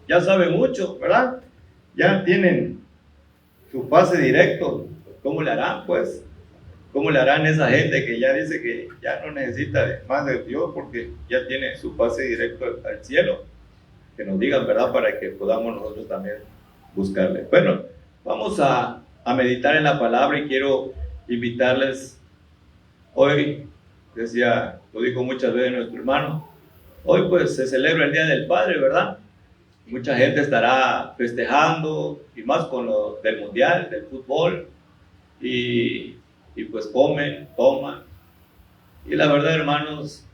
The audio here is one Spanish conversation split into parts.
ya saben mucho, ¿verdad? Ya tienen su pase directo. ¿Cómo le harán, pues? ¿Cómo le harán esa gente que ya dice que ya no necesita más de Dios porque ya tiene su pase directo al cielo? Que nos digan, ¿verdad? Para que podamos nosotros también buscarle. Bueno, vamos a meditar en la palabra y quiero invitarles hoy, decía, lo dijo muchas veces nuestro hermano, hoy pues se celebra el Día del Padre, ¿verdad? Mucha gente estará festejando y más con lo del mundial, del fútbol y pues comen, toman y la verdad, hermanos,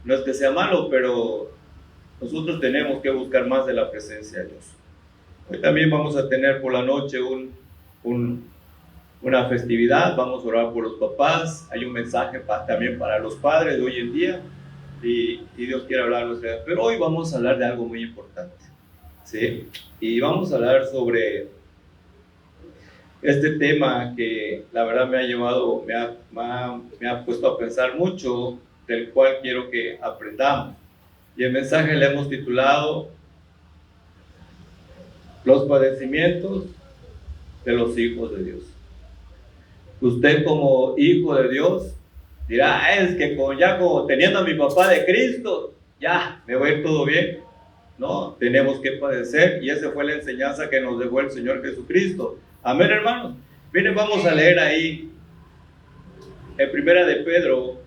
no es que sea malo, pero nosotros tenemos que buscar más de la presencia de Dios. Hoy también vamos a tener por la noche una festividad, vamos a orar por los papás, hay un mensaje también para los padres de hoy en día y Dios quiere hablarnos, pero hoy vamos a hablar de algo muy importante, ¿sí? Y vamos a hablar sobre este tema que la verdad me ha llevado, me ha puesto a pensar mucho, del cual quiero que aprendamos. Y el mensaje le hemos titulado Los padecimientos de los hijos de Dios. Usted como hijo de Dios dirá, es que como teniendo a mi papá de Cristo, ya me va a ir todo bien. No, tenemos que padecer y esa fue la enseñanza que nos dejó el Señor Jesucristo. Amén, hermanos. Miren, vamos a leer ahí en Primera de Pedro,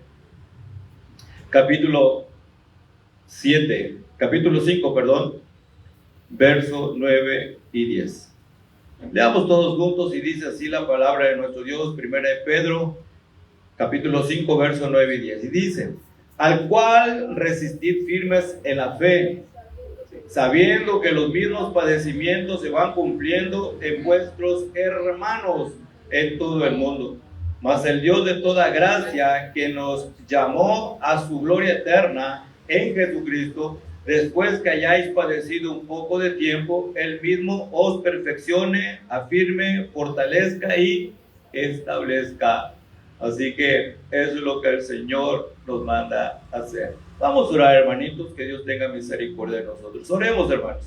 capítulo 5, verso 9 y 10. Leamos todos juntos y dice así la palabra de nuestro Dios, Primera de Pedro, capítulo 5, verso 9 y 10. Y dice, al cual resistid firmes en la fe, sabiendo que los mismos padecimientos se van cumpliendo en vuestros hermanos en todo el mundo. Mas el Dios de toda gracia, que nos llamó a su gloria eterna en Jesucristo, después que hayáis padecido un poco de tiempo, Él mismo os perfeccione, afirme, fortalezca y establezca. Así que eso es lo que el Señor nos manda hacer. Vamos a orar, hermanitos, que Dios tenga misericordia de nosotros. Oremos, hermanos.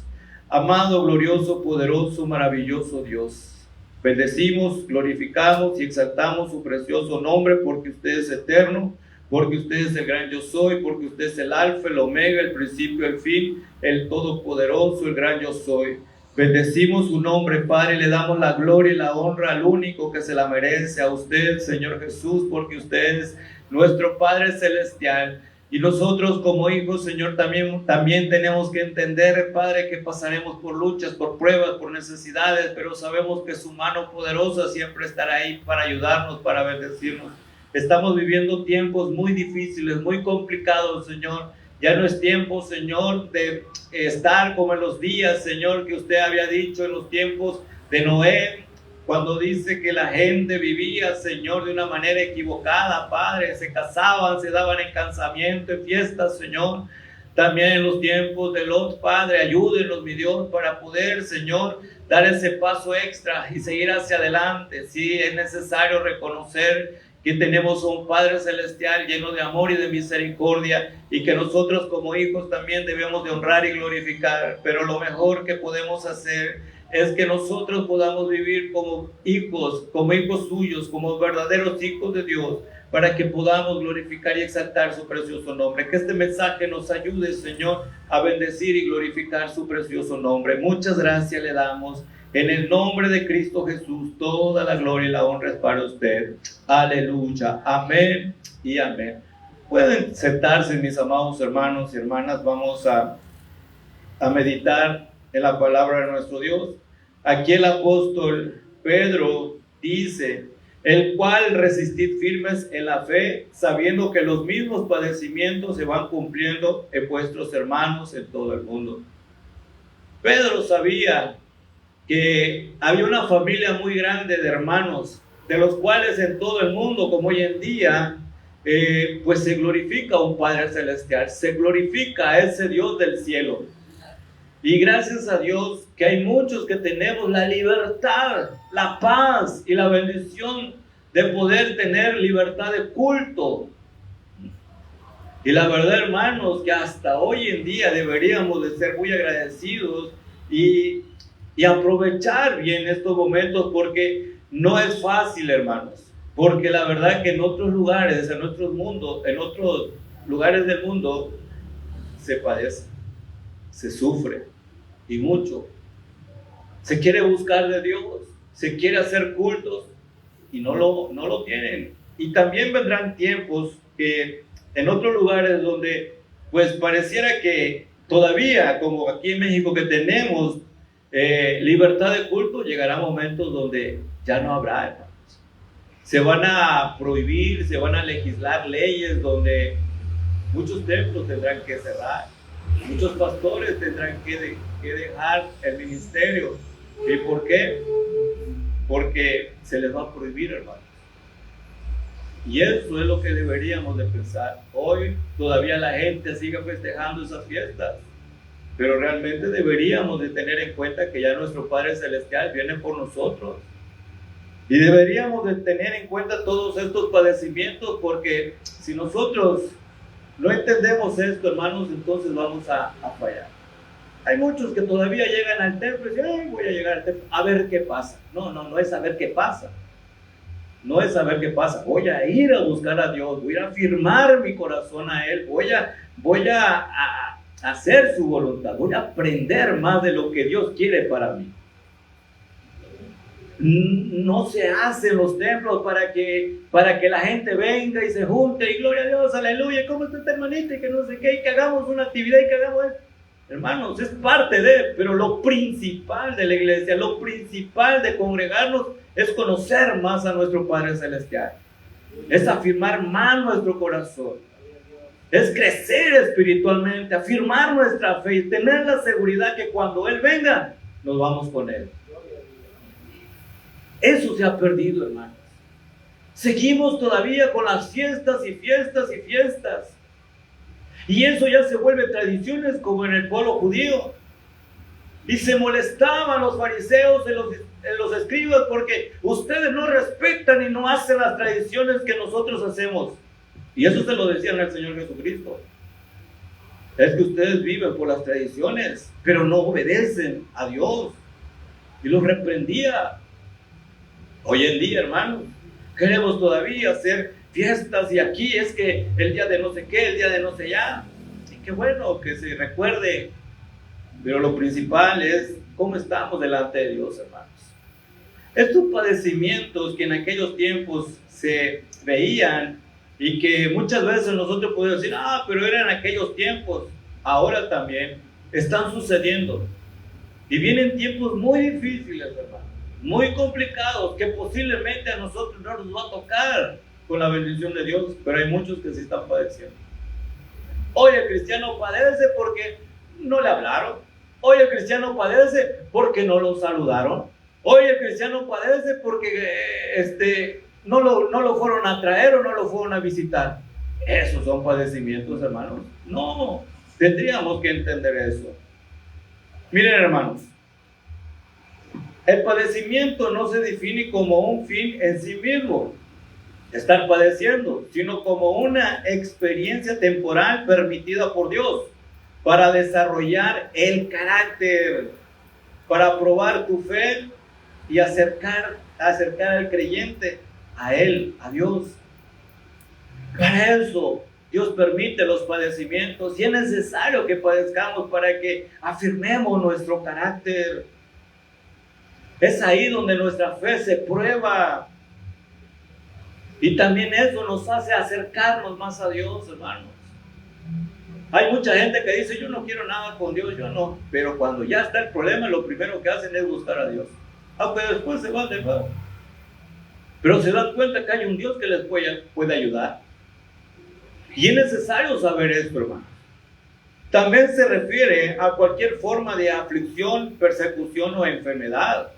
Amado, glorioso, poderoso, maravilloso Dios, bendecimos, glorificamos y exaltamos su precioso nombre porque usted es eterno, porque usted es el gran yo soy, porque usted es el alfa, el omega, el principio, el fin, el todopoderoso, el gran yo soy. Bendecimos su nombre, Padre, y le damos la gloria y la honra al único que se la merece, a usted, Señor Jesús, porque usted es nuestro Padre celestial. Y nosotros como hijos, Señor, también tenemos que entender, Padre, que pasaremos por luchas, por pruebas, por necesidades, pero sabemos que su mano poderosa siempre estará ahí para ayudarnos, para bendecirnos. Estamos viviendo tiempos muy difíciles, muy complicados, Señor. Ya no es tiempo, Señor, de estar como en los días, Señor, que usted había dicho en los tiempos de Noé, cuando dice que la gente vivía, Señor, de una manera equivocada, Padre, se casaban, se daban en casamiento, en fiestas, Señor. También en los tiempos de Lot, Padre, ayúdenos, mi Dios, para poder, Señor, dar ese paso extra y seguir hacia adelante. Sí, es necesario reconocer que tenemos un Padre Celestial lleno de amor y de misericordia y que nosotros como hijos también debemos de honrar y glorificar, pero lo mejor que podemos hacer es que nosotros podamos vivir como hijos suyos, como verdaderos hijos de Dios, para que podamos glorificar y exaltar su precioso nombre. Que este mensaje nos ayude, Señor, a bendecir y glorificar su precioso nombre. Muchas gracias le damos. En el nombre de Cristo Jesús, toda la gloria y la honra es para usted. Aleluya. Amén y amén. Pueden sentarse, mis amados hermanos y hermanas. Vamos a meditar en la palabra de nuestro Dios. Aquí el apóstol Pedro dice, el cual resistid firmes en la fe, sabiendo que los mismos padecimientos se van cumpliendo en vuestros hermanos en todo el mundo. Pedro sabía que había una familia muy grande de hermanos, de los cuales en todo el mundo, como hoy en día, pues se glorifica a un Padre Celestial, se glorifica a ese Dios del cielo. Y gracias a Dios que hay muchos que tenemos la libertad, la paz y la bendición de poder tener libertad de culto. Y la verdad, hermanos, que hasta hoy en día deberíamos de ser muy agradecidos y aprovechar bien estos momentos, porque no es fácil, hermanos. Porque la verdad que en otros lugares, en otros lugares del mundo, se padece, se sufre y mucho. Se quiere buscar de Dios, se quiere hacer cultos y no lo tienen. Y también vendrán tiempos que en otros lugares donde pues pareciera que todavía, como aquí en México que tenemos libertad de culto, llegará momentos donde ya no habrá, hermanos. Se van a prohibir, se van a legislar leyes donde muchos templos tendrán que cerrar, muchos pastores tendrán que dejar el ministerio. ¿Y por qué? Porque se les va a prohibir, hermanos. Y eso es lo que deberíamos de pensar. Hoy todavía la gente sigue festejando esas fiestas, pero realmente deberíamos de tener en cuenta que ya nuestro Padre Celestial viene por nosotros. Y deberíamos de tener en cuenta todos estos padecimientos, porque si nosotros no entendemos esto, hermanos, entonces vamos a fallar. Hay muchos que todavía llegan al templo y dicen, ay, voy a llegar al templo a ver qué pasa. No es saber qué pasa. No es saber qué pasa. Voy a ir a buscar a Dios, voy a afirmar mi corazón a Él, voy a hacer su voluntad, voy a aprender más de lo que Dios quiere para mí. No se hacen los templos para que la gente venga y se junte y gloria a Dios, aleluya, ¿cómo está esta hermanita? Y que no sé qué, y que hagamos una actividad y que hagamos esto. Hermanos, es parte de, pero lo principal de la iglesia, lo principal de congregarnos es conocer más a nuestro Padre Celestial, es afirmar más nuestro corazón, es crecer espiritualmente, afirmar nuestra fe y tener la seguridad que cuando Él venga, nos vamos con Él. Eso se ha perdido, hermanos. Seguimos todavía con las fiestas y fiestas y fiestas. Y eso ya se vuelve tradiciones como en el pueblo judío. Y se molestaban los fariseos en los escribas porque ustedes no respetan y no hacen las tradiciones que nosotros hacemos. Y eso se lo decían al Señor Jesucristo. Es que ustedes viven por las tradiciones, pero no obedecen a Dios. Y los reprendía. Hoy en día, hermanos, queremos todavía hacer fiestas y aquí es que el día de no sé qué, el día de no sé ya. Y qué bueno que se recuerde, pero lo principal es cómo estamos delante de Dios, hermanos. Estos padecimientos que en aquellos tiempos se veían y que muchas veces nosotros podemos decir, pero eran aquellos tiempos, ahora también están sucediendo. Y vienen tiempos muy difíciles, hermanos, muy complicados, que posiblemente a nosotros no nos va a tocar con la bendición de Dios, pero hay muchos que sí están padeciendo. Hoy el cristiano padece porque no le hablaron. Hoy el cristiano padece porque no lo saludaron. Hoy el cristiano padece porque no lo fueron a traer o no lo fueron a visitar. Esos son padecimientos, hermanos. No, tendríamos que entender eso. Miren, hermanos, el padecimiento no se define como un fin en sí mismo, estar padeciendo, sino como una experiencia temporal permitida por Dios para desarrollar el carácter, para probar tu fe y acercar al creyente a Él, a Dios. Para eso Dios permite los padecimientos y es necesario que padezcamos para que afirmemos nuestro carácter. Es ahí donde nuestra fe se prueba. Y también eso nos hace acercarnos más a Dios, hermanos. Hay mucha gente que dice, yo no quiero nada con Dios, yo no. Pero cuando ya está el problema, lo primero que hacen es buscar a Dios. Pero después se van de nuevo. Pero se dan cuenta que hay un Dios que les puede ayudar. Y es necesario saber esto, hermanos. También se refiere a cualquier forma de aflicción, persecución o enfermedad.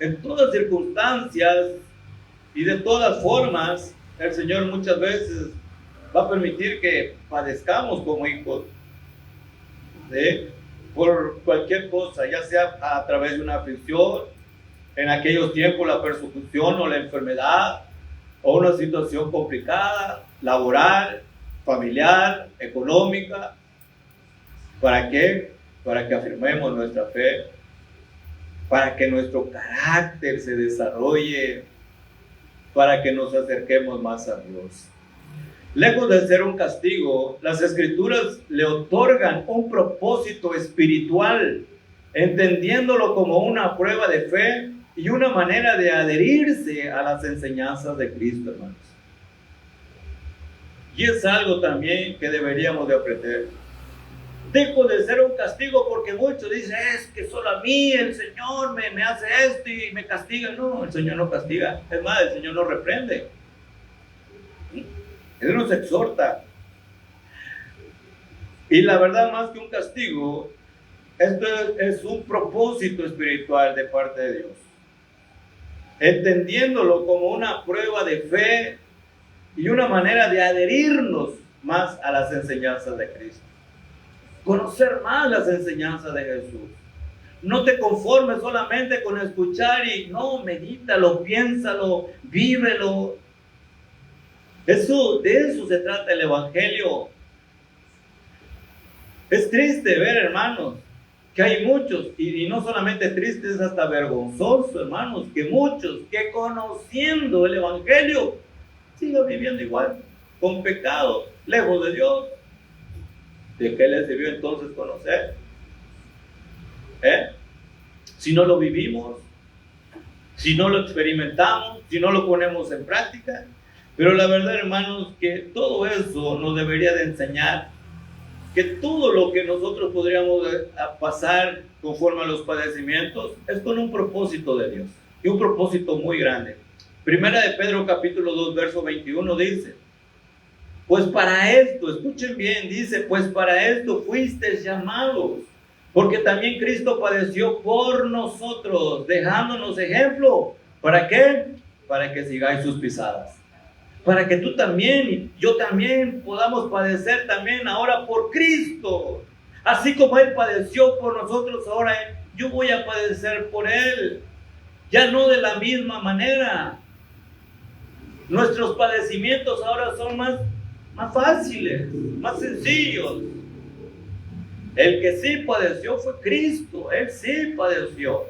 En todas circunstancias y de todas formas, el Señor muchas veces va a permitir que padezcamos como hijos por cualquier cosa, ya sea a través de una aflicción, en aquellos tiempos la persecución o la enfermedad, o una situación complicada, laboral, familiar, económica. ¿Para qué? Para que afirmemos nuestra fe, para que nuestro carácter se desarrolle, para que nos acerquemos más a Dios. Lejos de ser un castigo, las Escrituras le otorgan un propósito espiritual, entendiéndolo como una prueba de fe y una manera de adherirse a las enseñanzas de Cristo, hermanos. Y es algo también que deberíamos de aprender. Dejo de ser un castigo porque muchos dicen, es que solo a mí el Señor me hace esto y me castiga. No, el Señor no castiga. Es más, el Señor nos reprende. Él nos exhorta. Y la verdad, más que un castigo, esto es un propósito espiritual de parte de Dios. Entendiéndolo como una prueba de fe y una manera de adherirnos más a las enseñanzas de Cristo. Conocer más las enseñanzas de Jesús. No te conformes solamente con escuchar y no, medítalo, piénsalo, vívelo. De eso se trata el Evangelio. Es triste ver, hermanos, que hay muchos, y no solamente triste, es hasta vergonzoso, hermanos, que muchos que conociendo el Evangelio sigan viviendo igual, con pecado, lejos de Dios. ¿De qué les debió entonces conocer? Si no lo vivimos, si no lo experimentamos, si no lo ponemos en práctica. Pero la verdad, hermanos, que todo eso nos debería de enseñar que todo lo que nosotros podríamos pasar conforme a los padecimientos es con un propósito de Dios, y un propósito muy grande. Primera de Pedro capítulo 2 verso 21 dice, pues para esto, escuchen bien, dice, pues para esto fuisteis llamados, porque también Cristo padeció por nosotros, dejándonos ejemplo. ¿Para qué? Para que sigáis sus pisadas. Para que tú también y yo también podamos padecer también ahora por Cristo. Así como Él padeció por nosotros, ahora yo voy a padecer por Él. Ya no de la misma manera. Nuestros padecimientos ahora son más fáciles, más sencillos. El que sí padeció fue Cristo. Él sí padeció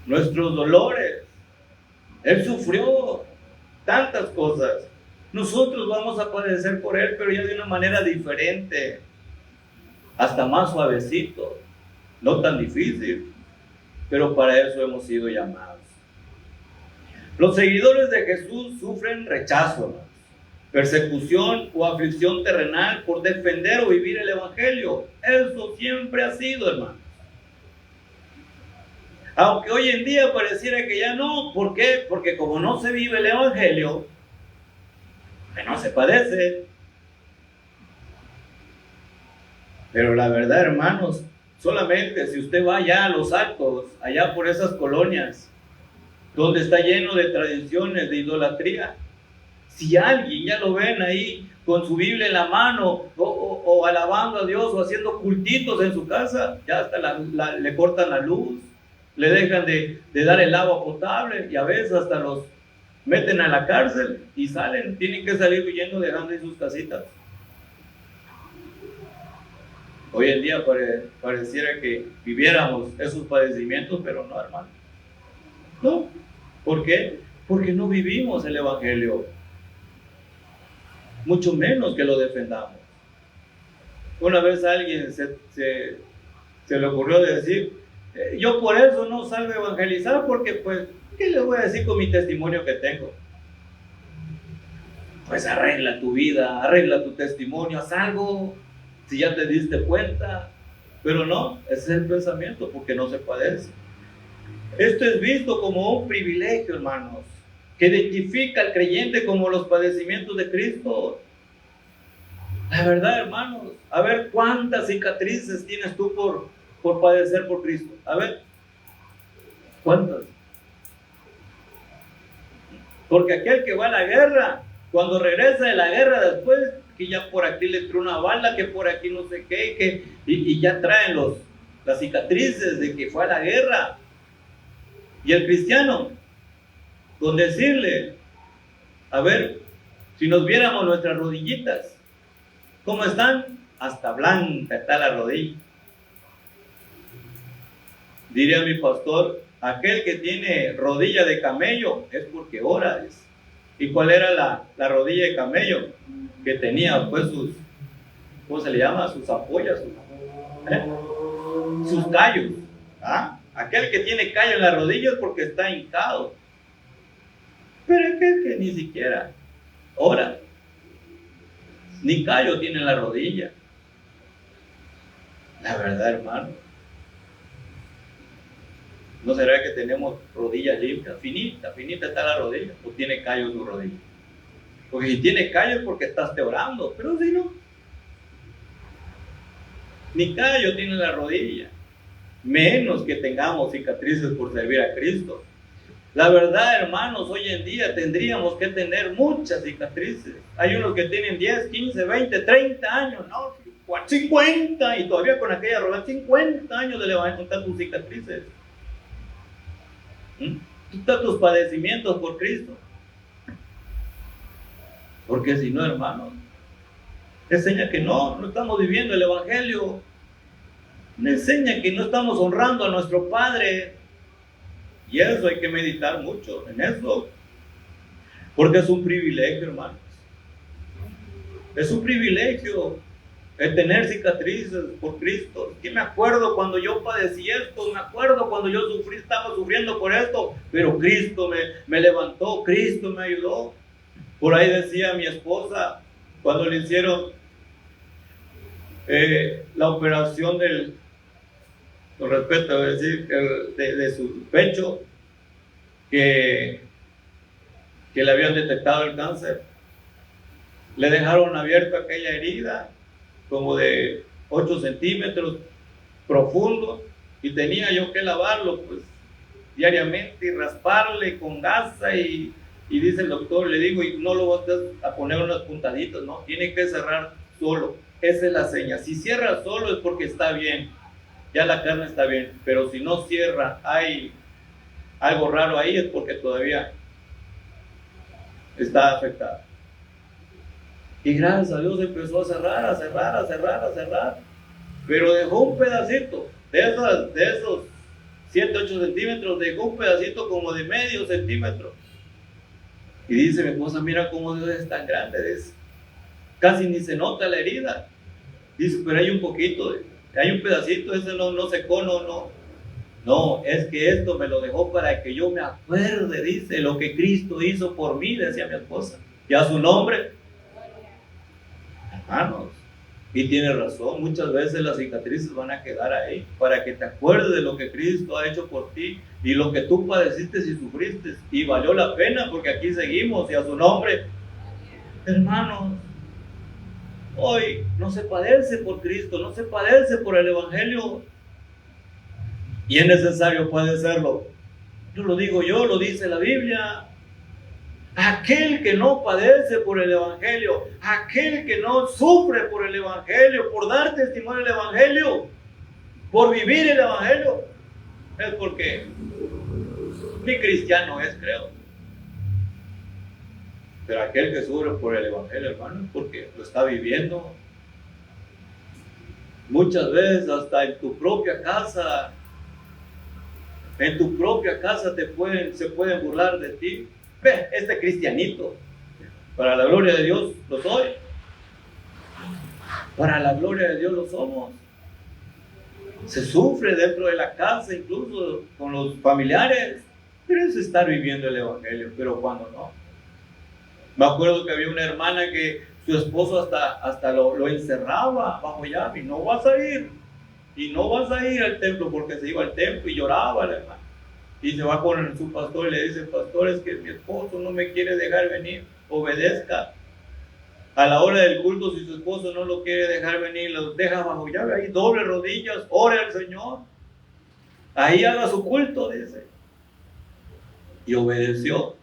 nuestros dolores. Él sufrió tantas cosas. Nosotros vamos a padecer por Él, pero ya de una manera diferente, hasta más suavecito, no tan difícil, pero para eso hemos sido llamados. Los seguidores de Jesús sufren rechazo, hermanos, persecución o aflicción terrenal por defender o vivir el Evangelio. Eso siempre ha sido, hermanos. Aunque hoy en día pareciera que ya no. ¿Por qué? Porque como no se vive el Evangelio, no se padece. Pero la verdad, hermanos, solamente si usted va allá a los Altos, allá por esas colonias, donde está lleno de tradiciones, de idolatría, si alguien ya lo ven ahí con su Biblia en la mano, o alabando a Dios, o haciendo cultitos en su casa, ya hasta le cortan la luz, le dejan de dar el agua potable, y a veces hasta los meten a la cárcel y salen, tienen que salir huyendo, dejando en sus casitas. Hoy en día pareciera que viviéramos esos padecimientos, pero no, hermano. No. ¿Por qué? Porque no vivimos el Evangelio, mucho menos que lo defendamos. Una vez a alguien se le ocurrió decir, yo por eso no salgo a evangelizar, porque pues, ¿qué les voy a decir con mi testimonio que tengo? Pues arregla tu vida, arregla tu testimonio, haz algo, si ya te diste cuenta. Pero no, ese es el pensamiento, porque no se padece. Esto es visto como un privilegio, hermanos, que identifica al creyente como los padecimientos de Cristo. La verdad, hermanos, a ver cuántas cicatrices tienes tú por padecer por Cristo. A ver, ¿cuántas? Porque aquel que va a la guerra, cuando regresa de la guerra después, que ya por aquí le entró una bala, que por aquí no sé qué, y ya traen las cicatrices de que fue a la guerra. Y el cristiano, con decirle, a ver, si nos viéramos nuestras rodillitas, ¿Cómo están? Hasta blanca está la rodilla. Diría mi pastor, aquel que tiene rodilla de camello es porque ora. Dice. ¿Y cuál era la rodilla de camello? Que tenía pues sus, ¿cómo se le llama? Sus apoyas, sus callos. ¿Ah? Aquel que tiene callo en la rodilla es porque está hincado. Pero aquel que ni siquiera ora, ni callo tiene en la rodilla. La verdad, hermano, ¿no será que tenemos rodillas limpias? Finita está la rodilla, o tiene callo en tu rodilla? Porque si tiene callo es porque estás orando, pero si no, ni callo tiene la rodilla, menos que tengamos cicatrices por servir a Cristo. La verdad, hermanos, hoy en día tendríamos que tener muchas cicatrices. Hay unos que tienen 10, 15, 20, 30 años, no, 50, y todavía con aquella ropa, 50 años de levantar tus cicatrices. Quita tus padecimientos por Cristo. Porque si no, hermanos, enseña que no estamos viviendo el Evangelio. Enseña que no estamos honrando a nuestro Padre. Y eso hay que meditar mucho en eso. Porque es un privilegio, hermanos. Es un privilegio el tener cicatrices por Cristo. Que me acuerdo cuando yo padecí esto, me acuerdo cuando yo estaba sufriendo por esto, pero Cristo me levantó, Cristo me ayudó. Por ahí decía mi esposa, cuando le hicieron la operación con respeto a decir, de su pecho, que le habían detectado el cáncer, le dejaron abierta aquella herida, como de 8 centímetros profundo, y tenía yo que lavarlo pues diariamente y rasparle con gasa, y dice el doctor, le digo, y no lo vas a poner unas puntaditas, no, tiene que cerrar solo. Esa es la seña. Si cierra solo es porque está bien, ya la carne está bien, pero si no cierra, hay algo raro ahí, es porque todavía está afectada. Y gracias a Dios empezó a cerrar, pero dejó un pedacito de esos 7, 8 centímetros, dejó un pedacito como de medio centímetro. Y dice mi esposa, mira cómo Dios es tan grande, dice. Casi ni se nota la herida. Dice, pero hay un poquito, hay un pedacito, ese no secó, no, es que esto me lo dejó para que yo me acuerde, dice, lo que Cristo hizo por mí, decía mi esposa. Y a su nombre, hermanos, y tiene razón, muchas veces las cicatrices van a quedar ahí, para que te acuerdes de lo que Cristo ha hecho por ti, y lo que tú padeciste y sufriste, y valió la pena, porque aquí seguimos, y a su nombre, hermanos, hoy no se padece por Cristo, no se padece por el Evangelio, y es necesario padecerlo. No lo digo yo, lo dice la Biblia. Aquel que no padece por el Evangelio, aquel que no sufre por el Evangelio, por dar testimonio del Evangelio, por vivir el Evangelio, es porque ni cristiano es, creo. Pero aquel que sufre por el Evangelio, hermano, es porque lo está viviendo. Muchas veces hasta en tu propia casa se pueden burlar de ti. Ve, este cristianito, para la gloria de Dios lo soy, para la gloria de Dios lo somos. Se sufre dentro de la casa, incluso con los familiares, pero es estar viviendo el Evangelio. Pero cuando no, me acuerdo que había una hermana que su esposo hasta lo encerraba bajo llave, y no vas a ir al templo, porque se iba al templo y lloraba la hermana. Y se va con su pastor y le dice, pastor, es que mi esposo no me quiere dejar venir, obedezca. A la hora del culto, si su esposo no lo quiere dejar venir, lo deja bajo llave, ahí doble rodillas, ore al Señor, ahí haga su culto, dice. Y obedeció.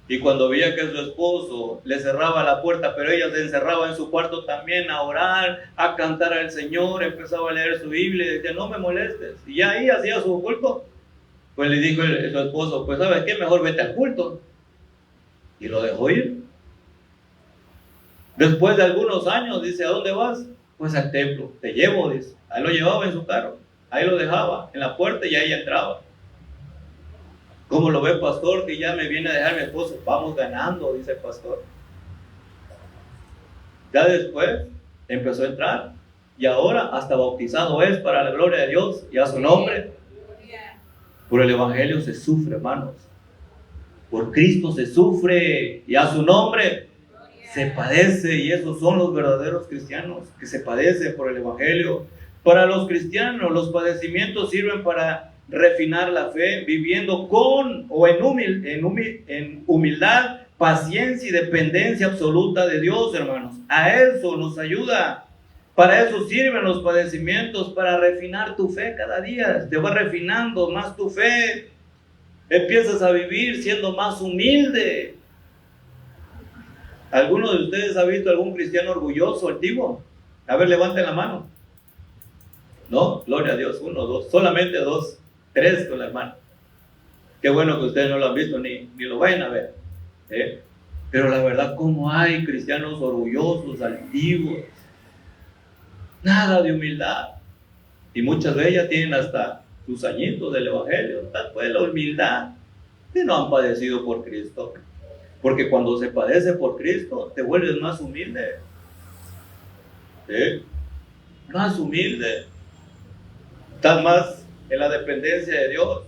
Y cuando veía que su esposo le cerraba la puerta, pero ella se encerraba en su cuarto también a orar, a cantar al Señor, empezaba a leer su Biblia y decía, no me molestes. Y ahí hacía su culto. Pues le dijo su esposo, pues ¿sabes qué? Mejor vete al culto. Y lo dejó ir. Después de algunos años, dice, ¿a dónde vas? Pues al templo. Te llevo, dice. Ahí lo llevaba en su carro. Ahí lo dejaba en la puerta y ahí entraba. ¿Cómo lo ve, pastor? Que ya me viene a dejar mi esposo. Vamos ganando, dice el pastor. Ya después empezó a entrar. Y ahora hasta bautizado es para la gloria de Dios y a su nombre. Por el evangelio se sufre, hermanos. Por Cristo se sufre y a su nombre se padece. Y esos son los verdaderos cristianos que se padecen por el evangelio. Para los cristianos los padecimientos sirven para refinar la fe, viviendo con o en humildad, paciencia y dependencia absoluta de Dios, hermanos. A eso nos ayuda. Para eso sirven los padecimientos, para refinar tu fe cada día. Te va refinando más tu fe. Empiezas a vivir siendo más humilde. ¿Alguno de ustedes ha visto algún cristiano orgulloso, altivo? A ver, levanten la mano. No, gloria a Dios, 1, 2, solamente 2, 3 con la mano. Qué bueno que ustedes no lo han visto ni lo vayan a ver. Pero la verdad, ¿cómo hay cristianos orgullosos, altivos? Nada de humildad. Y muchas de ellas tienen hasta sus añitos del evangelio. Tal fue la humildad que no han padecido por Cristo. Porque cuando se padece por Cristo, te vuelves más humilde. Más humilde. Estás más en la dependencia de Dios.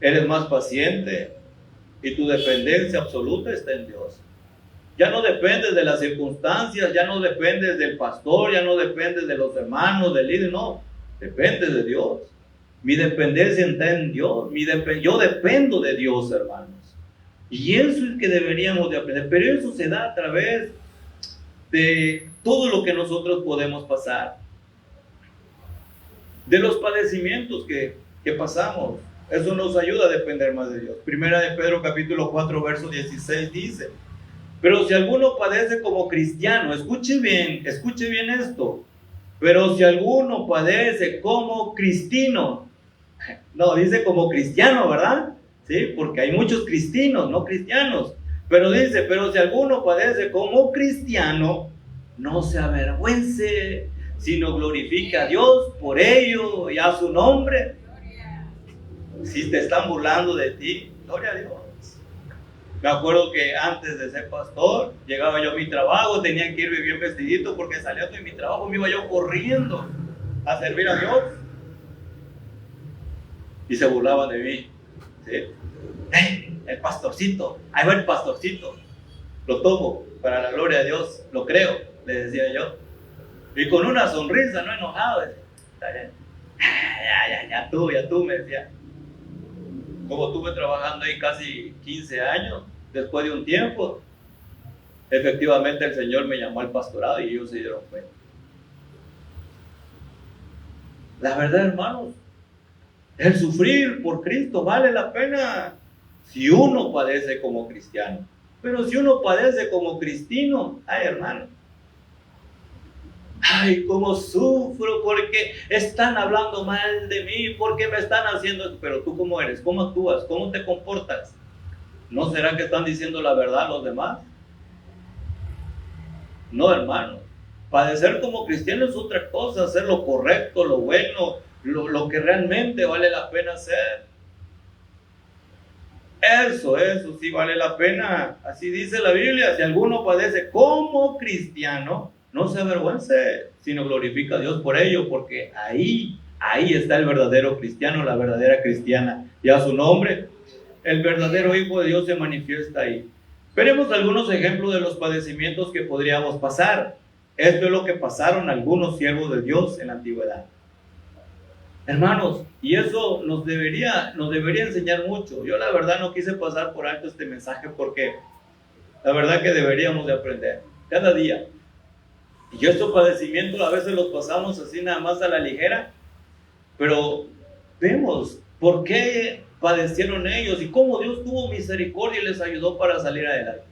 Eres más paciente. Y tu dependencia absoluta está en Dios. Ya no dependes de las circunstancias, ya no dependes del pastor, ya no dependes de los hermanos, del líder, no. Dependes de Dios. Mi dependencia está en Dios. Yo dependo de Dios, hermanos. Y eso es que deberíamos de aprender. Pero eso se da a través de todo lo que nosotros podemos pasar. De los padecimientos que pasamos. Eso nos ayuda a depender más de Dios. Primera de Pedro capítulo 4 verso 16 dice: pero si alguno padece como cristiano, escuche bien esto. Pero si alguno padece como cristino, no, dice como cristiano, ¿verdad? Sí, porque hay muchos cristinos, no cristianos. Pero dice, pero si alguno padece como cristiano, no se avergüence, sino glorifica a Dios por ello y a su nombre. Si te están burlando de ti, gloria a Dios. Me acuerdo que antes de ser pastor, llegaba yo a mi trabajo, tenía que irme bien vestidito porque saliendo de mi trabajo me iba yo corriendo a servir a Dios. Y se burlaban de mí. ¿Sí? El pastorcito, ahí va el pastorcito. Lo tomo para la gloria de Dios, lo creo, le decía yo. Y con una sonrisa, no enojado, decía, está bien. Ya tú, me decía. Como estuve trabajando ahí casi 15 años, después de un tiempo, efectivamente el Señor me llamó al pastorado y ellos se dieron cuenta. La verdad, hermanos, el sufrir por Cristo vale la pena si uno padece como cristiano. Pero si uno padece como cristino, ay, hermano, ay, cómo sufro porque están hablando mal de mí, porque me están haciendo esto. Pero tú, ¿cómo eres? ¿Cómo actúas? ¿Cómo te comportas? ¿No será que están diciendo la verdad a los demás? No, hermano. Padecer como cristiano es otra cosa, hacer lo correcto, lo bueno, lo que realmente vale la pena hacer. Eso sí vale la pena. Así dice la Biblia. Si alguno padece como cristiano, no se avergüence, sino glorifica a Dios por ello, porque ahí está el verdadero cristiano, la verdadera cristiana. Y a su nombre, el verdadero Hijo de Dios se manifiesta ahí. Veremos algunos ejemplos de los padecimientos que podríamos pasar. Esto es lo que pasaron algunos siervos de Dios en la antigüedad. Hermanos, y eso nos debería enseñar mucho. Yo la verdad no quise pasar por alto este mensaje porque la verdad que deberíamos de aprender cada día. Y estos padecimientos a veces los pasamos así nada más a la ligera, pero vemos por qué padecieron ellos y cómo Dios tuvo misericordia y les ayudó para salir adelante.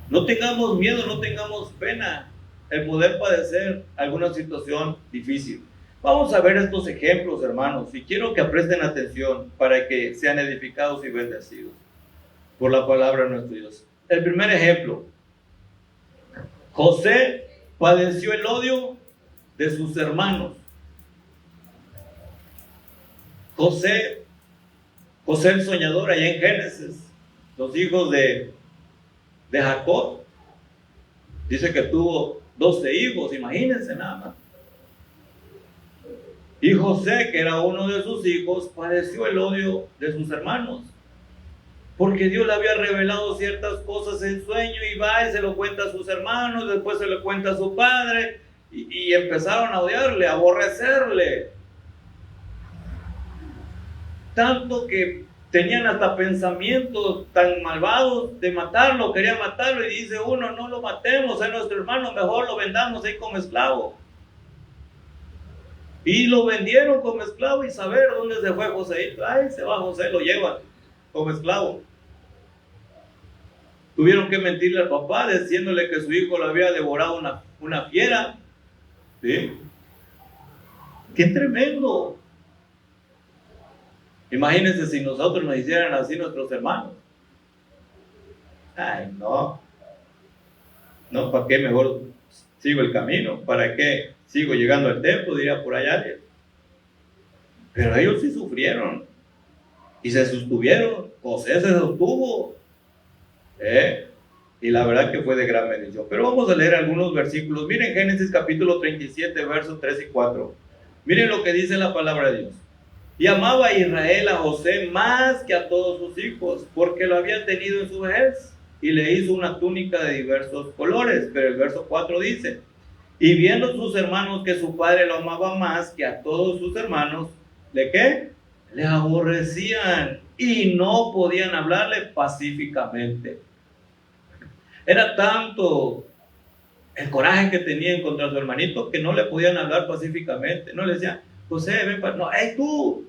No tengamos miedo, no tengamos pena el poder padecer alguna situación difícil. Vamos a ver estos ejemplos, hermanos, y quiero que presten atención para que sean edificados y bendecidos por la palabra de nuestro Dios. El primer ejemplo, José padeció el odio de sus hermanos. José el soñador, allá en Génesis, los hijos de Jacob, dice que tuvo 12 hijos, imagínense nada más. Y José, que era uno de sus hijos, padeció el odio de sus hermanos, porque Dios le había revelado ciertas cosas en sueño, y va y se lo cuenta a sus hermanos, después se lo cuenta a su padre, y empezaron a odiarle, a aborrecerle, tanto que tenían hasta pensamientos tan malvados de matarlo, querían matarlo, y dice uno: no lo matemos, es nuestro hermano, mejor lo vendamos ahí como esclavo. Y lo vendieron como esclavo, y saber dónde se fue José. Ay, se va José, lo llevan como esclavo. Tuvieron que mentirle al papá diciéndole que su hijo lo había devorado una fiera. ¿Sí? ¡Qué tremendo! Imagínense si nosotros nos hicieran así nuestros hermanos. Ay, no. No, ¿para qué mejor sigo el camino? ¿Para qué sigo llegando al templo? Diría por allá. Pero ellos sí sufrieron y se sostuvieron. José se sostuvo. Y la verdad que fue de gran bendición. Pero vamos a leer algunos versículos. Miren Génesis capítulo 37, versos 3 y 4. Miren lo que dice la palabra de Dios. Y amaba a Israel a José más que a todos sus hijos, porque lo había tenido en su vejez, y le hizo una túnica de diversos colores. Pero el verso 4 dice: y viendo sus hermanos que su padre lo amaba más que a todos sus hermanos, ¿de qué? Le aborrecían y no podían hablarle pacíficamente. Era tanto el coraje que tenían contra su hermanito que no le podían hablar pacíficamente. No le decían: José, ven para... No, ¡hey tú!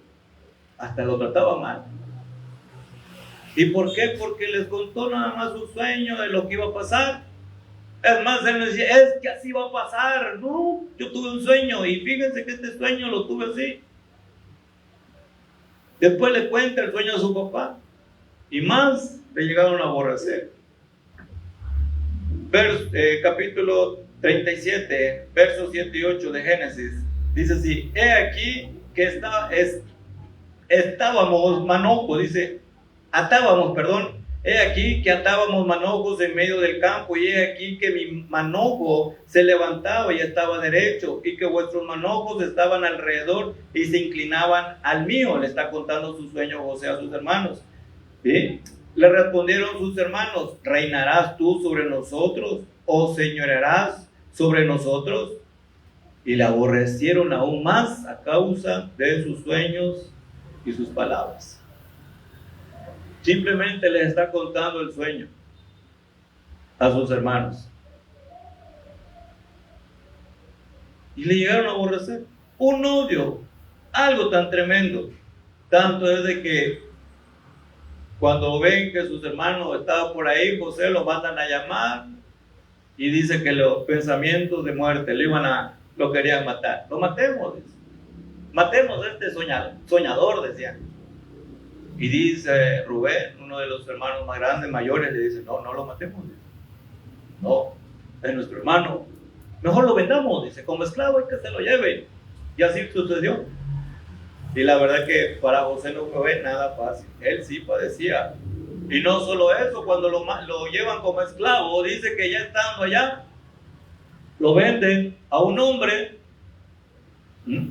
Hasta lo trataba mal. ¿Y por qué? Porque les contó nada más su sueño de lo que iba a pasar. Es más, él me decía: es que así va a pasar. No, yo tuve un sueño y fíjense que este sueño lo tuve así. Después le cuenta el sueño a su papá, y más le llegaron a aborrecer. Capítulo 37, versos 7 y 8 de Génesis, dice así: he aquí que atábamos manojos en medio del campo, y he aquí que mi manojo se levantaba y estaba derecho, y que vuestros manojos estaban alrededor y se inclinaban al mío. Le está contando su sueño José a sus hermanos. ¿Sí? Le respondieron sus hermanos: ¿reinarás tú sobre nosotros o señorearás sobre nosotros? Y le aborrecieron aún más a causa de sus sueños y sus palabras. Simplemente les está contando el sueño a sus hermanos. Y le llegaron a aborrecer. Un odio, algo tan tremendo. Tanto es de que cuando ven que sus hermanos estaban por ahí, José los mandan a llamar y dice que los pensamientos de muerte lo querían matar. Lo matemos, dice. Matemos a este soñador, decían. Y dice Rubén, uno de los hermanos más grandes, mayores, le dice: no lo matemos. Dice. No, es nuestro hermano. Mejor lo vendamos, dice, como esclavo, y que se lo lleve. Y así sucedió. Y la verdad que para José no fue nada fácil. Él sí padecía. Y no solo eso, cuando lo llevan como esclavo, dice que ya estando allá, lo venden a un hombre,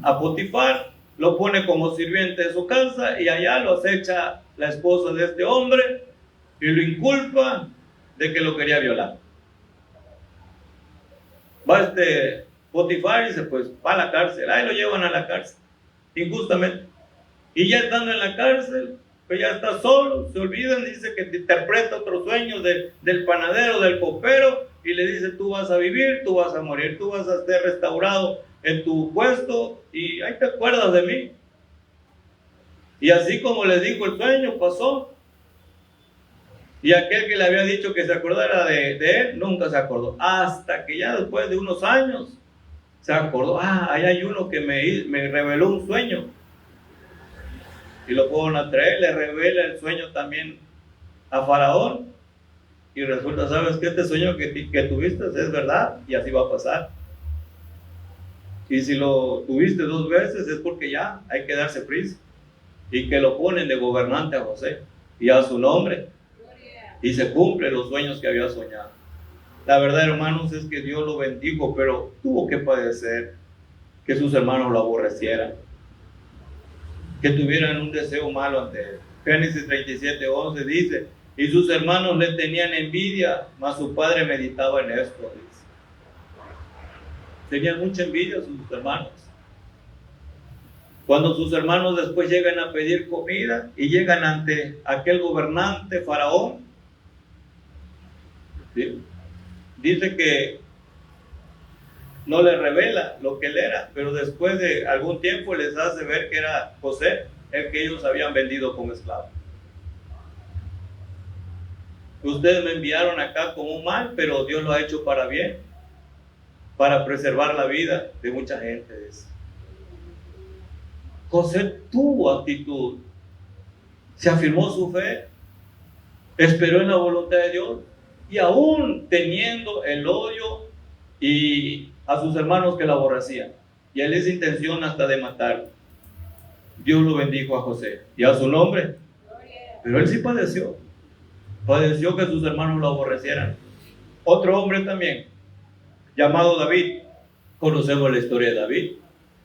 a Potifar, lo pone como sirviente de su casa, y allá lo acecha la esposa de este hombre y lo inculpa de que lo quería violar. Va Potifar y dice: pues va a la cárcel. Ahí lo llevan a la cárcel, injustamente. Y ya estando en la cárcel, pues ya está solo, se olvidan, dice que te interpreta otros sueños del panadero, del copero, y le dice: tú vas a vivir, tú vas a morir, tú vas a ser restaurado en tu puesto, y ahí te acuerdas de mí. Y así como les dijo el sueño, pasó. Y aquel que le había dicho que se acordara de él, nunca se acordó. Hasta que ya después de unos años, se acordó: ahí hay uno que me reveló un sueño. Y lo fueron a traer, le revela el sueño también a Faraón. Y resulta, ¿sabes qué? Este sueño que tuviste es verdad y así va a pasar. Y si lo tuviste 2 veces es porque ya hay que darse prisa. Y que lo ponen de gobernante a José y a su nombre. Y se cumplen los sueños que había soñado. La verdad, hermanos, es que Dios lo bendijo, pero tuvo que padecer que sus hermanos lo aborrecieran, que tuvieran un deseo malo ante él. Génesis 37:11 dice: y sus hermanos le tenían envidia, mas su padre meditaba en esto. Dice. Tenían mucha envidia sus hermanos. Cuando sus hermanos después llegan a pedir comida y llegan ante aquel gobernante Faraón, ¿sí? Dice que no le revela lo que él era, pero después de algún tiempo les hace ver que era José, el que ellos habían vendido como esclavo. Ustedes me enviaron acá como un mal, pero Dios lo ha hecho para bien, para preservar la vida de mucha gente. José tuvo actitud, se afirmó su fe, esperó en la voluntad de Dios, y aún teniendo el odio y a sus hermanos que la aborrecían, y él esa intención hasta de matar, Dios lo bendijo a José y a su nombre. Pero él sí padeció que sus hermanos lo aborrecieran. Otro hombre también, llamado David, conocemos la historia de David,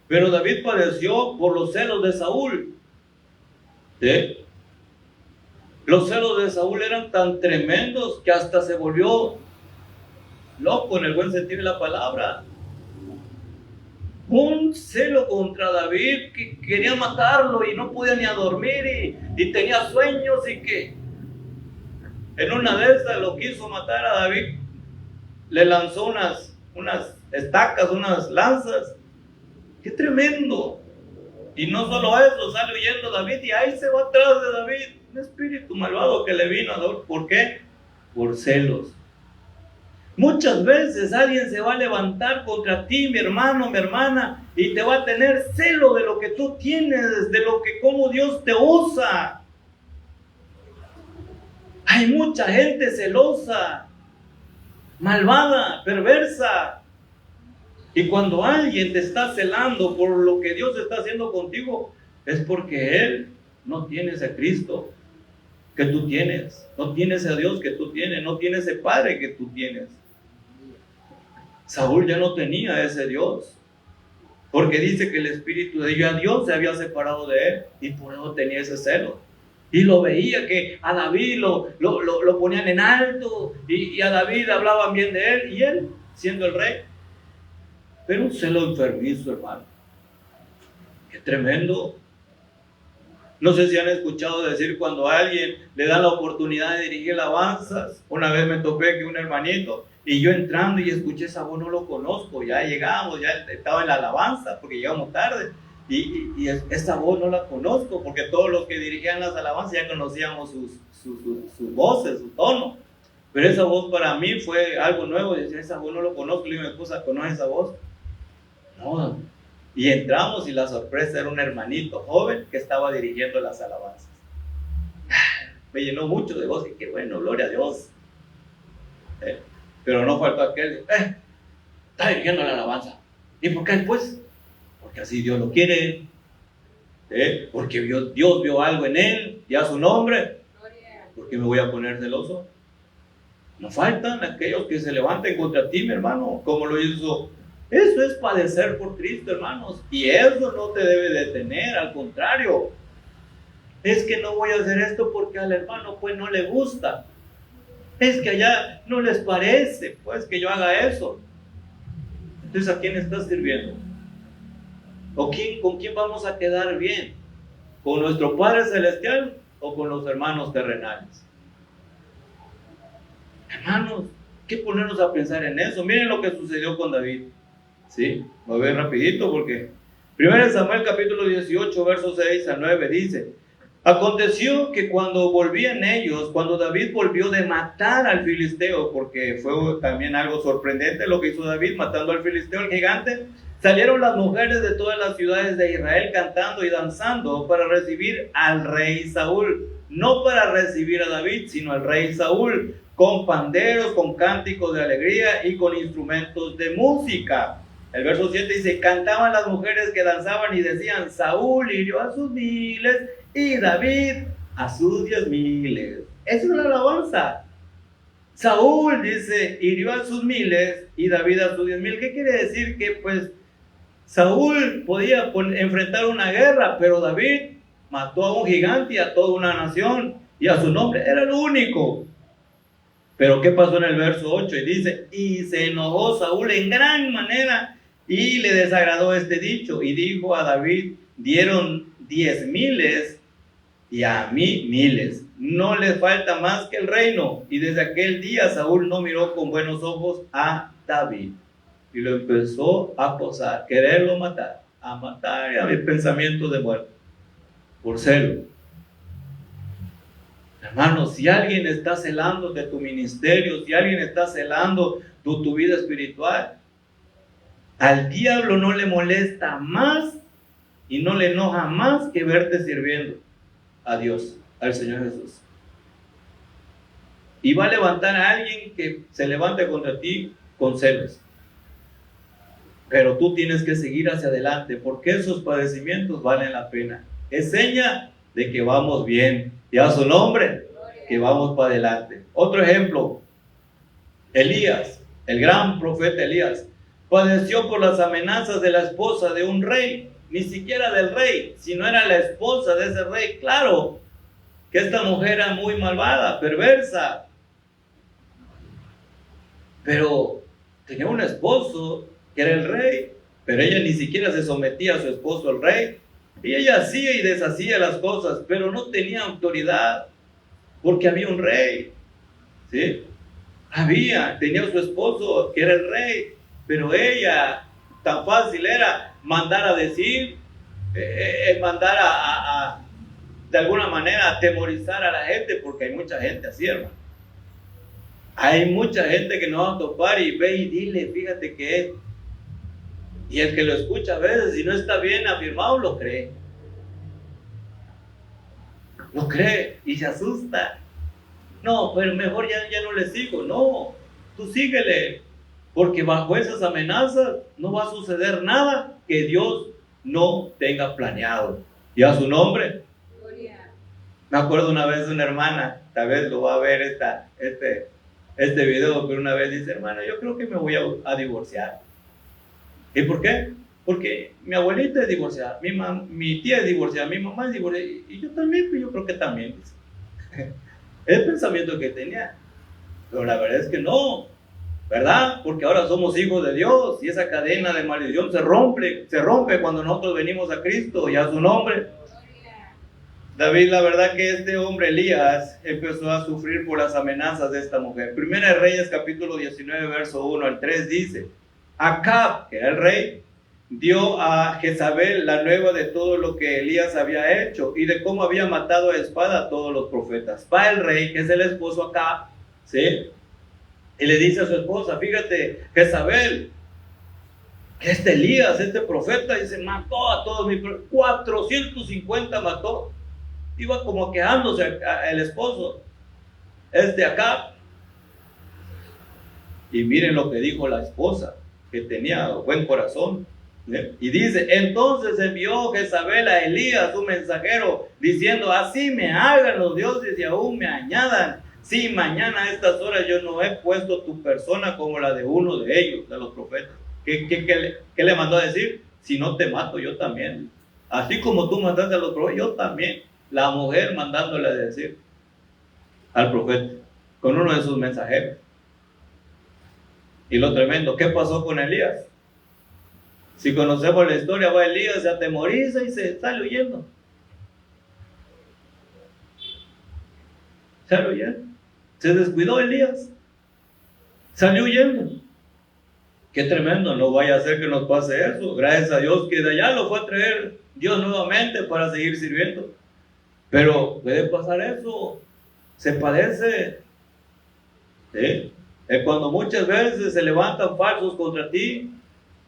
pero David padeció por los celos de Saúl. ¿Sí? Los celos de Saúl eran tan tremendos que hasta se volvió loco en el buen sentido de la palabra. Un celo contra David que quería matarlo y no podía ni a dormir y tenía sueños, y que en una de esas lo quiso matar a David. Le lanzó unas estacas, unas lanzas. ¡Qué tremendo! Y no solo eso, sale huyendo David y ahí se va atrás de David. Un espíritu malvado que le vino a David. ¿Por qué? Por celos. Muchas veces alguien se va a levantar contra ti, mi hermano, mi hermana, y te va a tener celo de lo que tú tienes, de lo que cómo Dios te usa. Hay mucha gente celosa, malvada, perversa. Y cuando alguien te está celando por lo que Dios está haciendo contigo, es porque Él no tiene ese Cristo que tú tienes, no tiene ese Dios que tú tienes, no tiene ese Padre que tú tienes. Saúl ya no tenía ese Dios, porque dice que el espíritu de Dios se había separado de él, y por eso tenía ese celo. Y lo veía que a David lo ponían en alto, y a David hablaban bien de él, y él siendo el rey. Pero un celo enfermizo, hermano. Qué tremendo. No sé si han escuchado decir cuando a alguien le dan la oportunidad de dirigir alabanzas. Una vez me topé que un hermanito, y yo entrando y escuché esa voz, no lo conozco, ya llegamos, ya estaba en la alabanza porque llegamos tarde, y esa voz no la conozco, porque todos los que dirigían las alabanzas ya conocíamos sus voces, su tono, pero esa voz para mí fue algo nuevo. Y decía, esa voz no lo conozco. Le digo a mi esposa, ¿conoce esa voz? No. Y entramos y la sorpresa era un hermanito joven que estaba dirigiendo las alabanzas. Me llenó mucho de voz y qué bueno, gloria a Dios. Pero no faltó aquel, está dirigiendo la alabanza. ¿Y por qué pues? Porque así Dios lo quiere. Porque Dios vio algo en él y a su nombre. ¿Por qué me voy a poner celoso? No faltan aquellos que se levanten contra ti, mi hermano, como lo hizo. Eso es padecer por Cristo, hermanos, y eso no te debe detener, al contrario. Es que no voy a hacer esto porque al hermano pues no le gusta. Es que allá no les parece pues que yo haga eso. Entonces, ¿a quién estás sirviendo? ¿O con quién vamos a quedar bien? ¿Con nuestro Padre Celestial o con los hermanos terrenales? Hermanos, ¿qué ponernos a pensar en eso? Miren lo que sucedió con David. ¿Sí? Voy a ver rapidito porque 1 Samuel capítulo 18 versos 6 a 9 dice: aconteció que cuando volvían ellos, cuando David volvió de matar al filisteo, porque fue también algo sorprendente lo que hizo David matando al filisteo, el gigante, salieron las mujeres de todas las ciudades de Israel cantando y danzando para recibir al rey Saúl, no para recibir a David, sino al rey Saúl, con panderos, con cánticos de alegría y con instrumentos de música. El verso 7 dice, cantaban las mujeres que danzaban y decían, Saúl hirió a sus miles y David a sus 10,000. Es una alabanza. Saúl, dice, hirió a sus miles y David a sus 10,000. ¿Qué quiere decir? Que pues Saúl podía enfrentar una guerra, pero David mató a un gigante y a toda una nación y a su nombre. Era el único. Pero ¿qué pasó en el verso 8? Y dice, y se enojó Saúl en gran manera y le desagradó este dicho. Y dijo a David, dieron 10,000 y a mí 1,000. No les falta más que el reino. Y desde aquel día Saúl no miró con buenos ojos a David. Y lo empezó a acosar, quererlo matar, a matar y a ver pensamientos de muerte. Por celo. Hermano, si alguien está celando de tu ministerio, si alguien está celando tu vida espiritual, al diablo no le molesta más y no le enoja más que verte sirviendo a Dios, al Señor Jesús. Y va a levantar a alguien que se levante contra ti con celos. Pero tú tienes que seguir hacia adelante, porque esos padecimientos valen la pena. Es seña de que vamos bien. Y a su nombre, que vamos para adelante. Otro ejemplo, Elías, el gran profeta Elías, padeció por las amenazas de la esposa de un rey, ni siquiera del rey, sino era la esposa de ese rey. Claro que esta mujer era muy malvada, perversa, pero tenía un esposo que era el rey, pero ella ni siquiera se sometía a su esposo el rey, y ella hacía y deshacía las cosas, pero no tenía autoridad, porque había un rey, ¿sí? Tenía su esposo que era el rey, pero ella, tan fácil era mandar a decir, mandar de alguna manera atemorizar a la gente, porque hay mucha gente así, hermano. Hay mucha gente que no va a topar y ve y dile, fíjate que es. Y el que lo escucha a veces, si no está bien afirmado, lo cree. Lo cree y se asusta. No, pero mejor ya no le sigo. No, tú síguele. Porque bajo esas amenazas no va a suceder nada que Dios no tenga planeado. Y a su nombre. Gloria. Me acuerdo una vez de una hermana, tal vez lo va a ver este video, pero una vez dice, hermano, yo creo que me voy a divorciar. ¿Y por qué? Porque mi abuelita es divorciada, mi tía es divorciada, mi mamá es divorciada, y yo también, pues yo creo que también. Es el pensamiento que tenía. Pero la verdad es que no, ¿verdad? Porque ahora somos hijos de Dios y esa cadena de maldición se rompe cuando nosotros venimos a Cristo y a su nombre. David, la verdad que este hombre Elías empezó a sufrir por las amenazas de esta mujer. Primera de Reyes capítulo 19 verso 1 al 3 dice, Acab, que era el rey, dio a Jezabel la nueva de todo lo que Elías había hecho y de cómo había matado a espada a todos los profetas. Va el rey, que es el esposo Acab, ¿sí? Y le dice a su esposa, fíjate, Jezabel, que este Elías, este profeta, dice, mató a todos mis profetas, 450 mató. Iba como quejándose el esposo, Acab. Y miren lo que dijo la esposa, que tenía buen corazón. Y dice, entonces envió Jezabel a Elías, su mensajero, diciendo, así me hagan los dioses y aún me añadan, si mañana a estas horas yo no he puesto tu persona como la de uno de ellos, de los profetas. ¿Qué le mandó a decir? Si no te mato yo también. Así como tú mataste a los profetas, yo también. La mujer mandándole a decir al profeta, con uno de sus mensajeros. Y lo tremendo, ¿qué pasó con Elías? Si conocemos la historia, va Elías, se atemoriza y se sale huyendo. Sale huyendo. Se descuidó Elías. Salió huyendo. Qué tremendo, no vaya a ser que nos pase eso. Gracias a Dios que de allá lo fue a traer Dios nuevamente para seguir sirviendo. Pero puede pasar eso. Se padece. ¿Sí? Es cuando muchas veces se levantan falsos contra ti,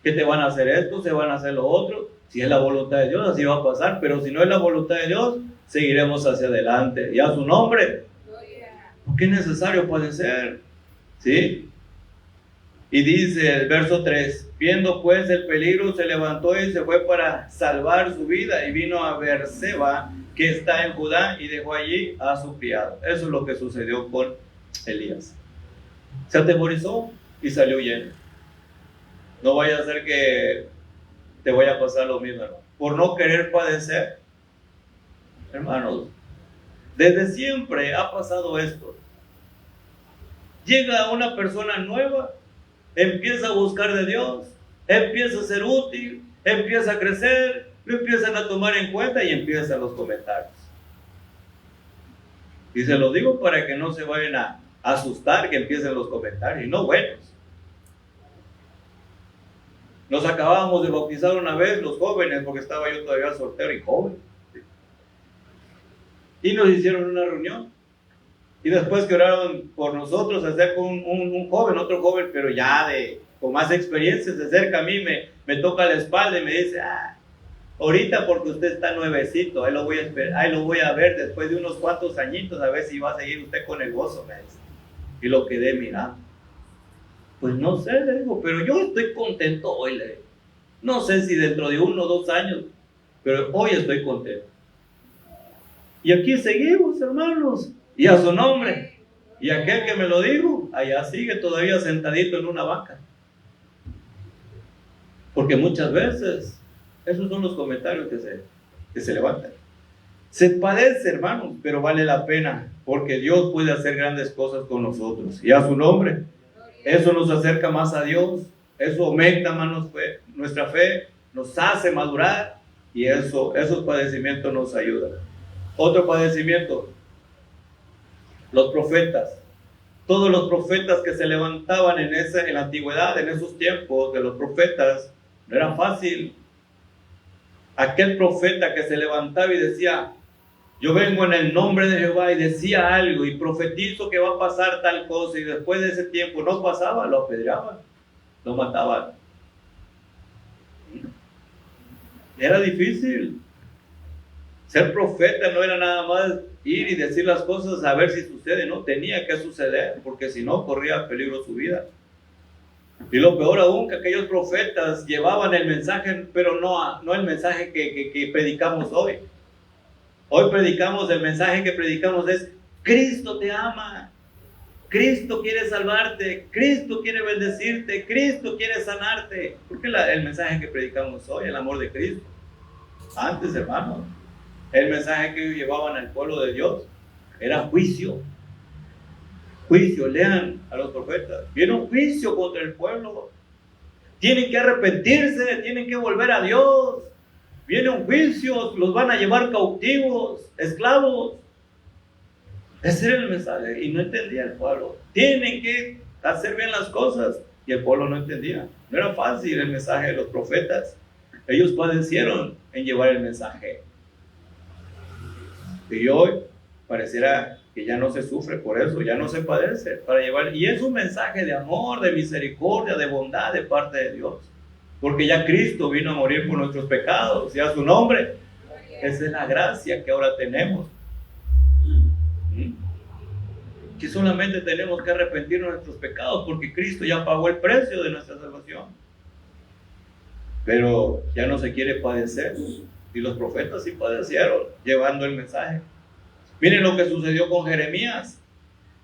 que te van a hacer esto, se van a hacer lo otro. Si es la voluntad de Dios, así va a pasar. Pero si no es la voluntad de Dios, seguiremos hacia adelante. Y a su nombre. porque es necesario padecer, ¿sí? Y dice el verso 3, viendo pues el peligro, se levantó y se fue para salvar su vida, y vino a Beerseba, que está en Judá, y dejó allí a su criado. Eso es lo que sucedió con Elías. Se atemorizó y salió huyendo. No vaya a ser que te vaya a pasar lo mismo, hermano. Por no querer padecer, hermanos, desde siempre ha pasado esto. Llega una persona nueva, empieza a buscar de Dios, empieza a ser útil, empieza a crecer, lo empiezan a tomar en cuenta y empiezan los comentarios. Y se los digo para que no se vayan a asustar que empiecen los comentarios, y no buenos. Nos acabábamos de bautizar una vez los jóvenes, porque estaba yo todavía soltero y joven. Y nos hicieron una reunión. Y después que oraron por nosotros, se acerca un joven, otro joven, pero ya con más experiencia, se acerca a mí, me toca la espalda y me dice, ahorita porque usted está nuevecito, ahí lo voy a esperar, ahí lo voy a ver después de unos cuantos añitos, a ver si va a seguir usted con el gozo, me dice. Y lo quedé mirando. Pues no sé, le digo, pero yo estoy contento hoy, le digo. No sé si dentro de 1 o 2 años, pero hoy estoy contento. Y aquí seguimos, hermanos, y a su nombre. Y aquel que me lo dijo, allá sigue todavía sentadito en una banca. Porque muchas veces, esos son los comentarios que se levantan. Se padece, hermanos, pero vale la pena, porque Dios puede hacer grandes cosas con nosotros. Y a su nombre. Eso nos acerca más a Dios, eso aumenta más nuestra fe, nos hace madurar, y esos padecimientos nos ayudan. Otro padecimiento, los profetas. Todos los profetas que se levantaban en la antigüedad, en esos tiempos de los profetas, no era fácil. Aquel profeta que se levantaba y decía, yo vengo en el nombre de Jehová, y decía algo y profetizo que va a pasar tal cosa, y después de ese tiempo no pasaba, lo apedreaban, lo mataban. Era difícil. Ser profeta no era nada más ir y decir las cosas a ver si sucede, no, tenía que suceder, porque si no corría peligro su vida. Y lo peor aún, que aquellos profetas llevaban el mensaje, pero no el mensaje que predicamos hoy. Hoy predicamos, el mensaje que predicamos es, Cristo te ama, Cristo quiere salvarte, Cristo quiere bendecirte, Cristo quiere sanarte. ¿Por qué el mensaje que predicamos hoy, el amor de Cristo? Antes, hermano, el mensaje que ellos llevaban al pueblo de Dios era juicio. Juicio, lean a los profetas. Viene un juicio contra el pueblo. Tienen que arrepentirse, tienen que volver a Dios. Viene un juicio, los van a llevar cautivos, esclavos. Ese era el mensaje, y no entendía el pueblo. Tienen que hacer bien las cosas, y el pueblo no entendía. No era fácil el mensaje de los profetas. Ellos padecieron en llevar el mensaje. Y hoy pareciera que ya no se sufre por eso, ya no se padece para llevar. Y es un mensaje de amor, de misericordia, de bondad de parte de Dios. Porque ya Cristo vino a morir por nuestros pecados, y a su nombre. Esa es la gracia que ahora tenemos. Que solamente tenemos que arrepentirnos de nuestros pecados, porque Cristo ya pagó el precio de nuestra salvación. Pero ya no se quiere padecer, y los profetas sí padecieron llevando el mensaje. Miren lo que sucedió con Jeremías.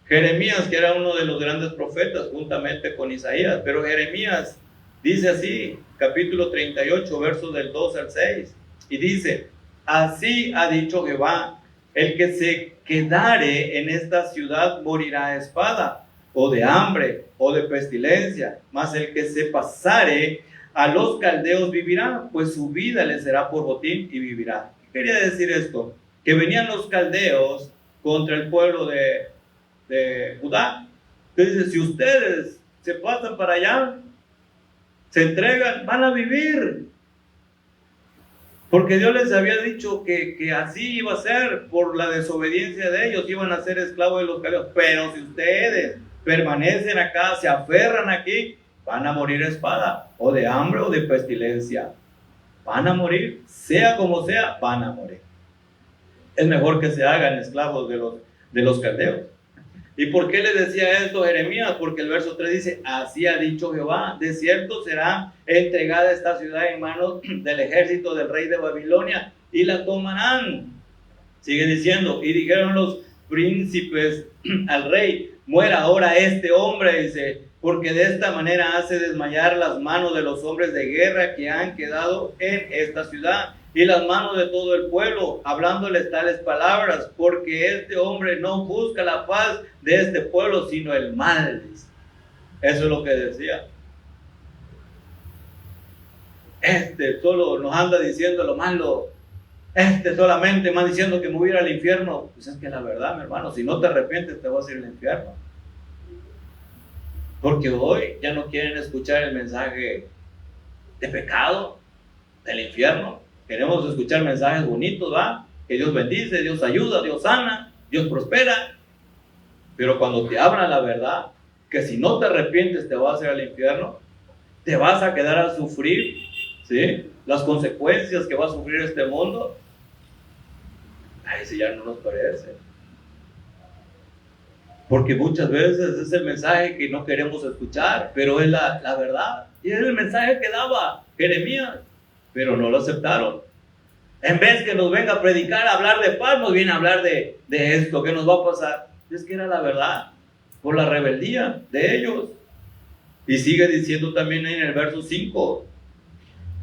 Jeremías, que era uno de los grandes profetas juntamente con Isaías, pero Jeremías dice así, capítulo 38, versos del 2 al 6, y dice, así ha dicho Jehová, el que se quedare en esta ciudad morirá a espada, o de hambre, o de pestilencia, mas el que se pasare a los caldeos vivirá, pues su vida le será por botín y vivirá. ¿Qué quería decir esto? Que venían los caldeos contra el pueblo de Judá. Entonces, si ustedes se pasan para allá, se entregan, van a vivir. Porque Dios les había dicho que así iba a ser, por la desobediencia de ellos, iban a ser esclavos de los caldeos. Pero si ustedes permanecen acá, se aferran aquí, van a morir a espada, o de hambre o de pestilencia. Van a morir, sea como sea, van a morir. Es mejor que se hagan esclavos de los caldeos. ¿Y por qué le decía esto a Jeremías? Porque el verso 3 dice, así ha dicho Jehová, de cierto será entregada esta ciudad en manos del ejército del rey de Babilonia y la tomarán. Sigue diciendo, y dijeron los príncipes al rey, muera ahora este hombre, dice, porque de esta manera hace desmayar las manos de los hombres de guerra que han quedado en esta ciudad y las manos de todo el pueblo, hablándoles tales palabras, porque este hombre no busca la paz de este pueblo, sino el mal. Eso es lo que decía. Este solo nos anda diciendo lo malo. Este solamente más diciendo que me voy a ir al infierno. Pues es que la verdad, mi hermano, si no te arrepientes te vas a ir al infierno. Porque hoy ya no quieren escuchar el mensaje de pecado, del infierno. Queremos escuchar mensajes bonitos, ¿va? Que Dios bendice, Dios ayuda, Dios sana, Dios prospera. Pero cuando te hablan la verdad, que si no te arrepientes te vas a ir al infierno, te vas a quedar a sufrir, ¿sí?, las consecuencias que va a sufrir este mundo. Ay, si ya no nos parece. Porque muchas veces es el mensaje que no queremos escuchar, pero es la verdad. Y es el mensaje que daba Jeremías, pero no lo aceptaron. En vez que nos venga a predicar, a hablar de paz, nos viene a hablar de esto, que nos va a pasar. Es que era la verdad, por la rebeldía de ellos. Y sigue diciendo también en el verso 5.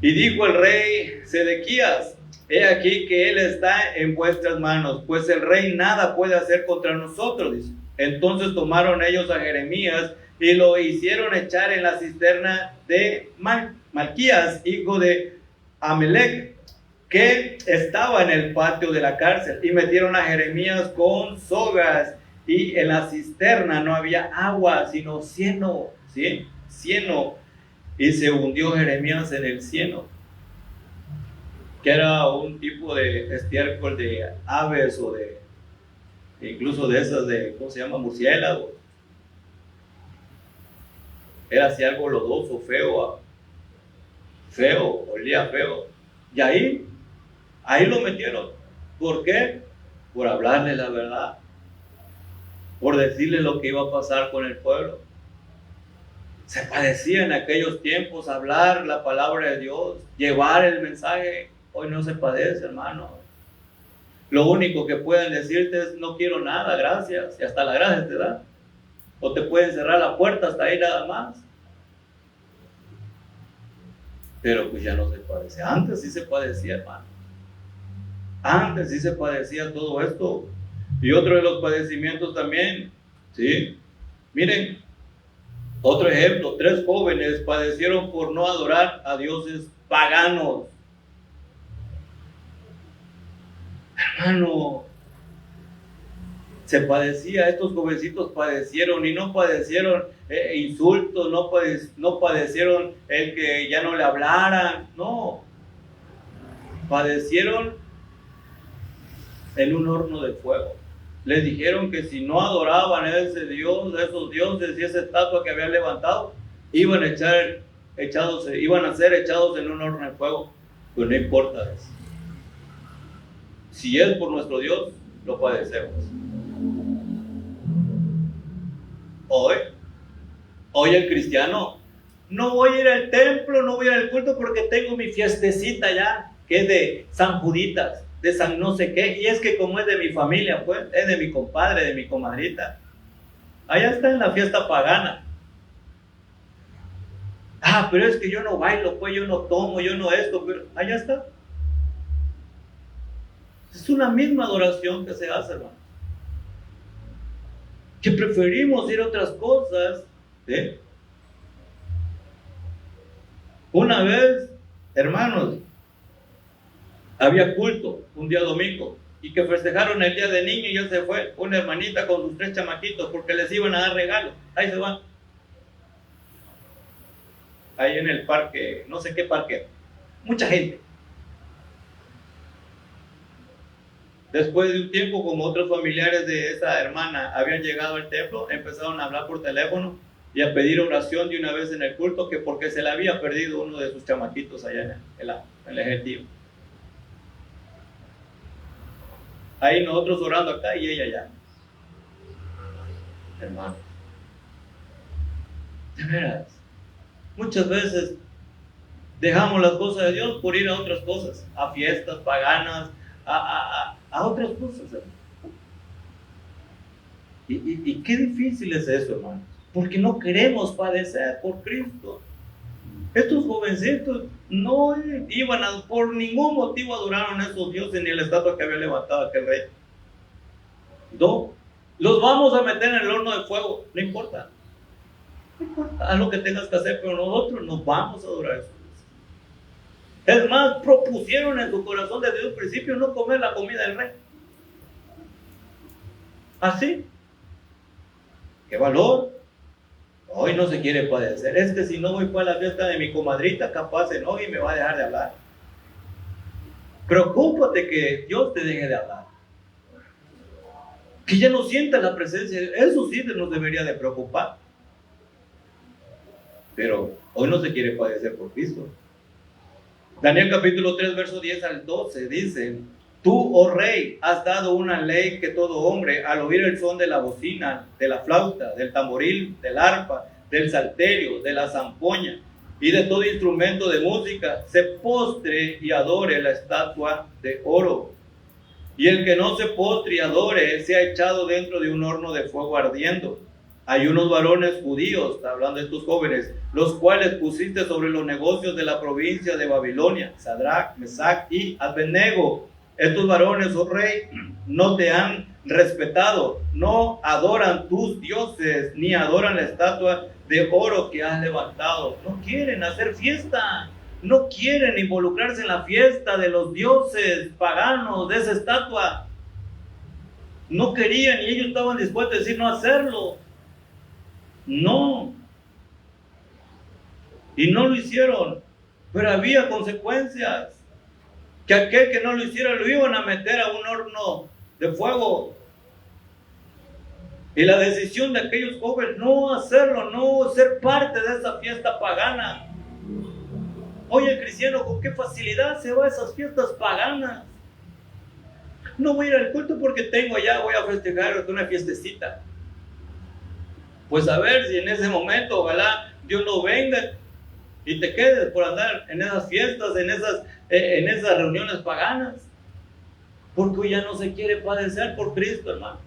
Y dijo el rey Sedequías, he aquí que él está en vuestras manos, pues el rey nada puede hacer contra nosotros, dice. Entonces tomaron ellos a Jeremías y lo hicieron echar en la cisterna de Malquías, hijo de Amelec, que estaba en el patio de la cárcel, y metieron a Jeremías con sogas, y en la cisterna no había agua, sino cieno, ¿sí? Cieno, y se hundió Jeremías en el cieno, que era un tipo de estiércol de aves o de, incluso de esas de, ¿cómo se llama?, murciélagos. Era así algo lodoso, feo, olía feo. Y ahí lo metieron. ¿Por qué? Por hablarle la verdad, por decirle lo que iba a pasar con el pueblo. Se padecía en aquellos tiempos hablar la palabra de Dios, llevar el mensaje. Hoy no se padece, hermano. Lo único que pueden decirte es, no quiero nada, gracias, y hasta la gracia te da. O te pueden cerrar la puerta hasta ahí nada más. Pero pues ya no se padece. Antes sí se padecía, hermano. Antes sí se padecía todo esto. Y otro de los padecimientos también, ¿sí? Miren, otro ejemplo, 3 jóvenes padecieron por no adorar a dioses paganos. Hermano, se padecía, estos jovencitos padecieron, y no padecieron insultos, no padecieron el que ya no le hablaran, no, padecieron en un horno de fuego. Les dijeron que si no adoraban a ese Dios, a esos dioses y esa estatua que habían levantado, iban a ser echados en un horno de fuego. Pues no importa eso. Si es por nuestro Dios, lo padecemos. Hoy el cristiano, no voy a ir al templo, no voy a ir al culto porque tengo mi fiestecita ya, que es de San Juditas, de San no sé qué, y es que como es de mi familia, pues, es de mi compadre, de mi comadrita. Allá está en la fiesta pagana. Ah, pero es que yo no bailo, pues yo no tomo, yo no esto, pero allá está. Es una misma adoración que se hace, hermano. Que preferimos ir a otras cosas, ¿sí? Una vez, hermanos, había culto un día domingo y que festejaron el día del niño, y ya se fue una hermanita con sus 3 chamaquitos porque les iban a dar regalos. Ahí se van. Ahí en el parque, no sé qué parque, mucha gente. Después de un tiempo, como otros familiares de esa hermana habían llegado al templo, empezaron a hablar por teléfono y a pedir oración de una vez en el culto, que porque se le había perdido uno de sus chamaquitos allá en el ejecutivo. Ahí nosotros orando acá y ella allá. hermanos. De veras, muchas veces dejamos las cosas de Dios por ir a otras cosas, a fiestas paganas, a otras cosas, hermanos. Y qué difícil es eso, hermanos, porque no queremos padecer por Cristo. Estos jovencitos no iban por ningún motivo adoraron a esos dioses ni la estatua que había levantado aquel rey. No, los vamos a meter en el horno de fuego, no importa. No importa, haz lo que tengas que hacer, pero nosotros nos vamos a adorar a esos dioses. Es más, propusieron en su corazón desde un principio no comer la comida del rey. Así. ¡Qué valor! Hoy no se quiere padecer. Es que si no voy para la fiesta de mi comadrita, capaz se enoja y me va a dejar de hablar. Preocúpate que Dios te deje de hablar. Que ya no sientas la presencia. Eso sí nos debería de preocupar. Pero hoy no se quiere padecer por Cristo. Daniel capítulo 3, verso 10 al 12 dice: Tú, oh rey, has dado una ley que todo hombre, al oír el son de la bocina, de la flauta, del tamboril, del arpa, del salterio, de la zampoña y de todo instrumento de música, se postre y adore la estatua de oro. Y el que no se postre y adore, sea echado dentro de un horno de fuego ardiendo. Hay unos varones judíos, está hablando de estos jóvenes, los cuales pusiste sobre los negocios de la provincia de Babilonia, Sadrach, Mesach y Abednego. Estos varones, oh rey, no te han respetado, no adoran tus dioses, ni adoran la estatua de oro que has levantado. No quieren hacer fiesta, no quieren involucrarse en la fiesta de los dioses paganos, de esa estatua. No querían y ellos estaban dispuestos a decir no hacerlo. No. Y no lo hicieron, pero había consecuencias. Que aquel que no lo hiciera lo iban a meter a un horno de fuego. Y la decisión de aquellos jóvenes no hacerlo, no ser parte de esa fiesta pagana. Oye, el cristiano, ¿con qué facilidad se va a esas fiestas paganas? No voy a ir al culto porque tengo allá, voy a festejar una fiestecita. Pues a ver si en ese momento, ojalá Dios no venga y te quedes por andar en esas fiestas, en esas reuniones paganas. Porque hoy ya no se quiere padecer por Cristo, hermano.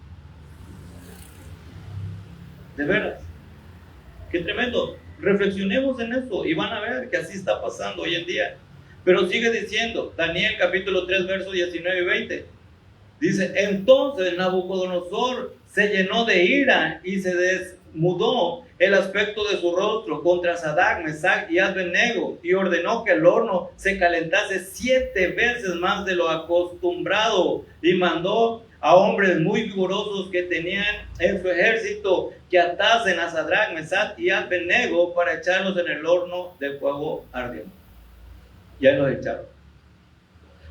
De veras. Qué tremendo. Reflexionemos en eso y van a ver que así está pasando hoy en día. Pero sigue diciendo, Daniel capítulo 3, versos 19 y 20. Dice, entonces Nabucodonosor se llenó de ira y se desmudó el aspecto de su rostro contra Sadrach, Mesach y Abednego, y ordenó que el horno se calentase 7 veces más de lo acostumbrado, y mandó a hombres muy vigorosos que tenían en su ejército que atasen a Sadrach, Mesach y Abednego para echarlos en el horno de fuego ardiente. Ya los echaron.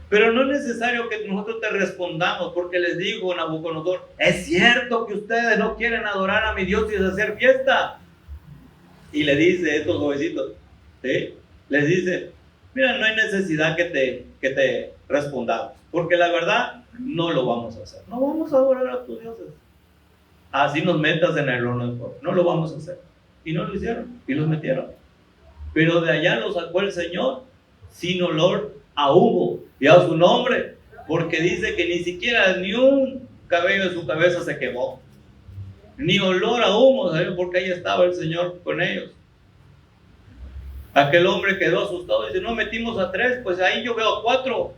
Pero no es necesario que nosotros te respondamos, porque les digo, Nabucodonosor, es cierto que ustedes no quieren adorar a mi Dios y hacer fiesta. Y le dice a estos jovencitos, ¿sí? Les dice, mira, no hay necesidad que te respondamos, porque la verdad no lo vamos a hacer. No vamos a adorar a tus dioses. Así nos metas en el horno de fuego. No lo vamos a hacer. Y no lo hicieron, y los metieron. Pero de allá los sacó el Señor sin olor a humo y a su nombre, porque dice que ni siquiera ni un cabello de su cabeza se quemó, ni olor a humo, ¿sabes? Porque ahí estaba el Señor con ellos. Aquel hombre quedó asustado y dice, no metimos a 3, pues ahí yo veo a 4,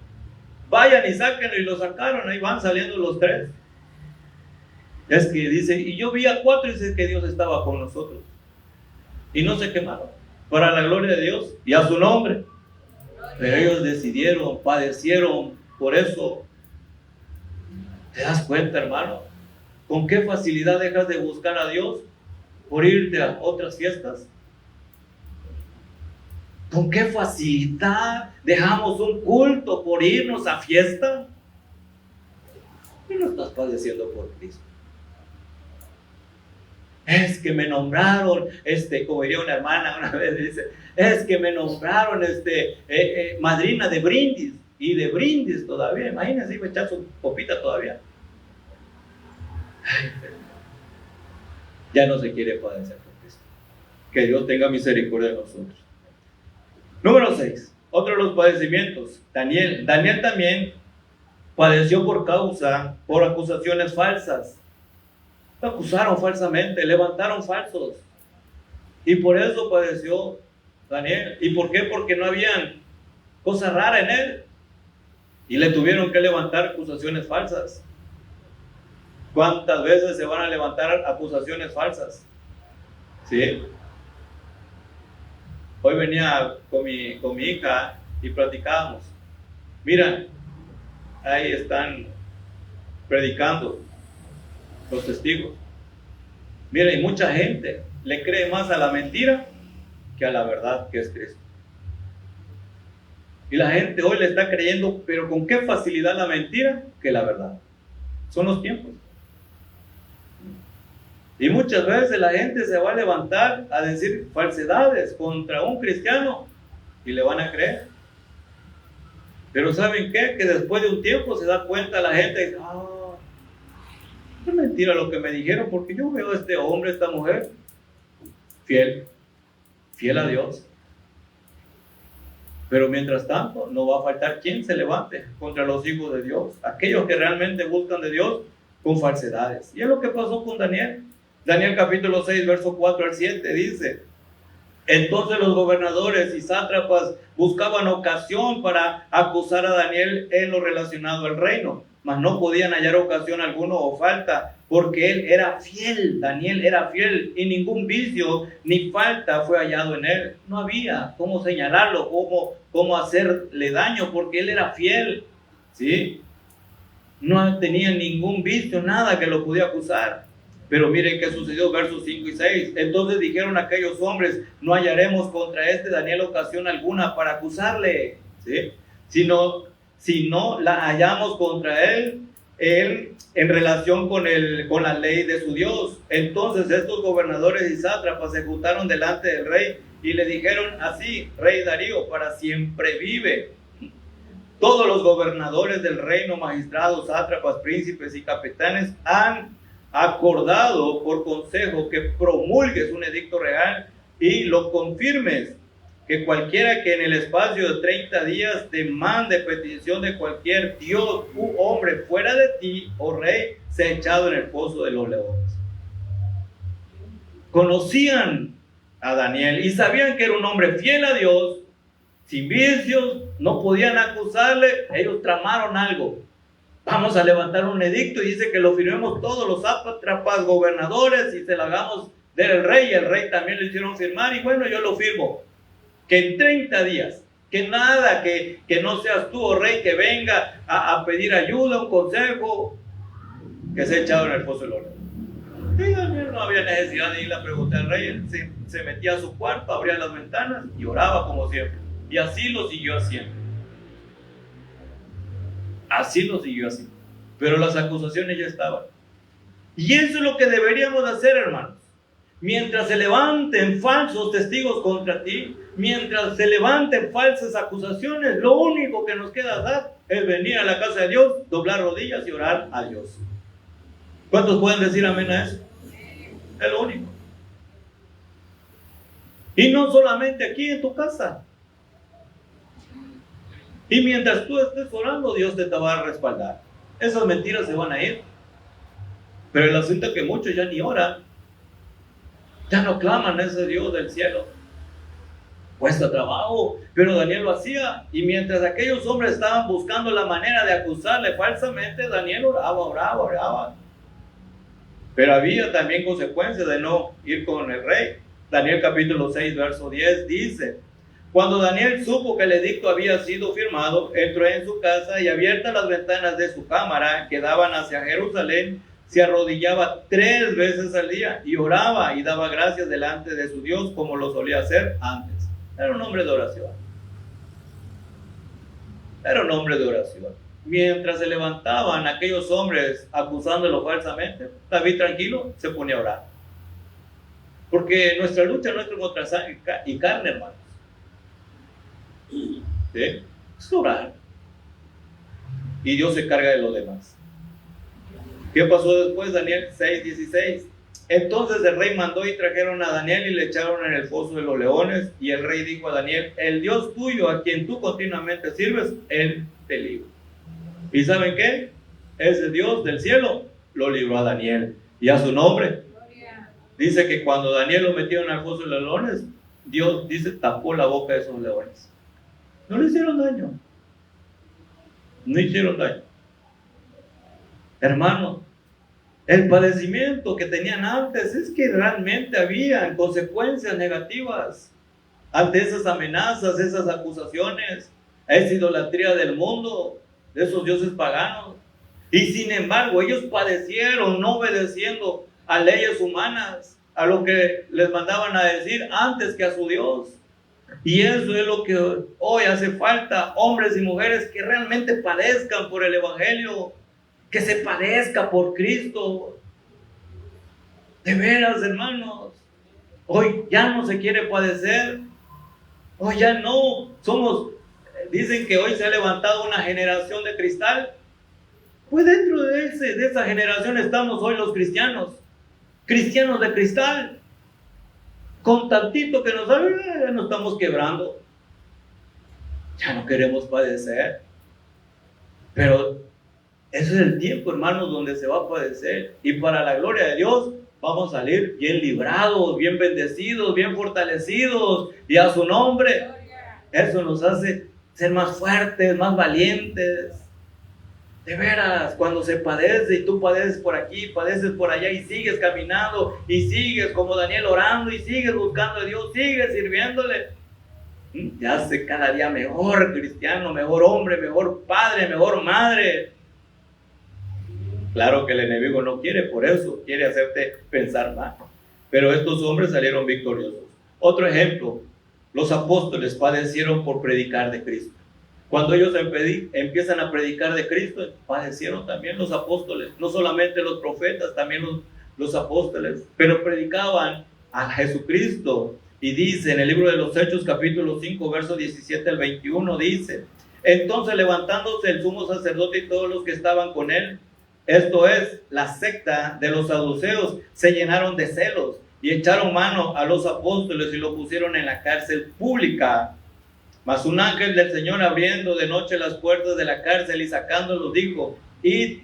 vayan y sáquenlo, y lo sacaron, ahí van saliendo los 3. Es que dice, y yo vi a 4 y dice que Dios estaba con nosotros, y no se quemaron, para la gloria de Dios y a su nombre. Pero ellos decidieron, padecieron por eso. ¿Te das cuenta, hermano? ¿Con qué facilidad dejas de buscar a Dios por irte a otras fiestas? ¿Con qué facilidad dejamos un culto por irnos a fiesta? Y no estás padeciendo por Cristo. Es que me nombraron, como diría una hermana una vez, dice, es que me nombraron madrina de brindis, y de brindis todavía, imagínense, iba a echar su copita todavía. ya no se quiere padecer por Cristo. Que Dios tenga misericordia de nosotros. Número 6. Otro de los padecimientos. Daniel también padeció por acusaciones falsas. Lo acusaron falsamente, levantaron falsos. Y por eso padeció Daniel. ¿Y por qué? Porque no habían cosa rara en él. Y le tuvieron que levantar acusaciones falsas. ¿Cuántas veces se van a levantar acusaciones falsas? ¿Sí? Hoy venía con mi hija y platicábamos. Mira, ahí están predicando los testigos. Mira, y mucha gente le cree más a la mentira que a la verdad, que es Cristo. Y la gente hoy le está creyendo, pero con qué facilidad, la mentira que la verdad. Son los tiempos. Y muchas veces la gente se va a levantar a decir falsedades contra un cristiano y le van a creer. Pero ¿saben qué? Que después de un tiempo se da cuenta la gente y dice, es mentira lo que me dijeron, porque yo veo a este hombre, esta mujer, fiel a Dios. Pero mientras tanto, no va a faltar quien se levante contra los hijos de Dios, aquellos que realmente buscan de Dios con falsedades. Y es lo que pasó con Daniel. Daniel capítulo 6, verso 4 al 7 dice: entonces los gobernadores y sátrapas buscaban ocasión para acusar a Daniel en lo relacionado al reino, mas no podían hallar ocasión alguna o falta, porque él era fiel. Daniel era fiel, y ningún vicio ni falta fue hallado en él. No había cómo señalarlo, cómo hacerle daño, porque él era fiel, ¿sí? No tenía ningún vicio, nada que lo pudiera acusar. Pero miren qué sucedió, versos 5 y 6. Entonces dijeron aquellos hombres: no hallaremos contra este Daniel ocasión alguna para acusarle, ¿sí? Si no la hallamos contra él en relación con la ley de su Dios. Entonces estos gobernadores y sátrapas se juntaron delante del rey y le dijeron así: rey Darío, para siempre vive. Todos los gobernadores del reino, magistrados, sátrapas, príncipes y capitanes han acordado por consejo que promulgues un edicto real y lo confirmes, que cualquiera que en el espacio de 30 días demande petición de cualquier dios u hombre fuera de ti, oh rey, sea echado en el pozo de los leones. Conocían a Daniel y sabían que era un hombre fiel a Dios, sin vicios, no podían acusarle. Ellos tramaron algo. Vamos a levantar un edicto, y dice que lo firmemos todos los sátrapas, gobernadores, y se lo hagamos del rey. El rey también lo hicieron firmar, y bueno, yo lo firmo. Que en 30 días, que nada, que no seas tú, oh rey, que venga a pedir ayuda, un consejo, que se ha echado en el pozo del horno. Y Daniel no había necesidad de ir a preguntar al rey. Él se metía a su cuarto, abría las ventanas y oraba como siempre. Y así lo siguió haciendo. Así lo siguió haciendo. Pero las acusaciones ya estaban. Y eso es lo que deberíamos hacer, hermanos. Mientras se levanten falsos testigos contra ti, mientras se levanten falsas acusaciones, lo único que nos queda dar es venir a la casa de Dios, doblar rodillas y orar a Dios. ¿Cuántos pueden decir amén a eso? Es lo único. Y no solamente aquí en tu casa. Y mientras tú estés orando, Dios te va a respaldar. Esas mentiras se van a ir. Pero el asunto es que muchos ya ni oran. Ya no claman a ese Dios del cielo. Cuesta trabajo, pero Daniel lo hacía. Y mientras aquellos hombres estaban buscando la manera de acusarle falsamente, Daniel oraba. Pero había también consecuencias de no ir con el rey. Daniel capítulo 6, verso 10 dice: cuando Daniel supo que el edicto había sido firmado, entró en su casa y, abiertas las ventanas de su cámara que daban hacia Jerusalén, se arrodillaba 3 veces al día y oraba y daba gracias delante de su Dios, como lo solía hacer antes. Era un hombre de oración. Mientras se levantaban aquellos hombres acusándolo falsamente, David tranquilo se ponía a orar. Porque nuestra lucha no es contra sangre y carne, hermanos. ¿Sí? Es orar. Y Dios se carga de lo demás. ¿Qué pasó después? Daniel 6:16. Entonces el rey mandó y trajeron a Daniel y le echaron en el foso de los leones. Y el rey dijo a Daniel: el Dios tuyo, a quien tú continuamente sirves, él te libra. ¿Y saben qué? Ese Dios del cielo lo libró a Daniel. Y a su nombre. Dice que cuando Daniel lo metieron al foso de los leones, Dios, dice, tapó la boca de esos leones. No le hicieron daño. No hicieron daño. Hermano, el padecimiento que tenían antes es que realmente había consecuencias negativas ante esas amenazas, esas acusaciones, esa idolatría del mundo, de esos dioses paganos. Y sin embargo, ellos padecieron no obedeciendo a leyes humanas, a lo que les mandaban a decir antes que a su Dios. Y eso es lo que hoy hace falta, hombres y mujeres que realmente padezcan por el Evangelio, que se padezca por Cristo. De veras, hermanos, hoy ya no se quiere padecer, hoy ya no dicen que hoy se ha levantado una generación de cristal. Pues dentro de esa generación estamos hoy los cristianos de cristal. Con tantito que nos estamos quebrando. Ya no queremos padecer. Pero ese es el tiempo, hermanos, donde se va a padecer. Y para la gloria de Dios vamos a salir bien librados, bien bendecidos, bien fortalecidos. Y a su nombre, eso nos hace ser más fuertes, más valientes. De veras, cuando se padece y tú padeces por aquí, padeces por allá y sigues caminando y sigues como Daniel orando y sigues buscando a Dios, sigues sirviéndole, ya hace cada día mejor cristiano, mejor hombre, mejor padre, mejor madre. Claro que el enemigo no quiere, por eso quiere hacerte pensar mal, pero estos hombres salieron victoriosos. Otro ejemplo, los apóstoles padecieron por predicar de Cristo. Cuando ellos empiezan a predicar de Cristo, padecieron también los apóstoles, no solamente los profetas, también los apóstoles, pero predicaban a Jesucristo. Y dice en el libro de los Hechos, capítulo 5, versos 17 al 21, dice: entonces levantándose el sumo sacerdote y todos los que estaban con él, esto es, la secta de los saduceos, se llenaron de celos y echaron mano a los apóstoles y los pusieron en la cárcel pública. Mas un ángel del Señor, abriendo de noche las puertas de la cárcel y sacándolos, dijo: id,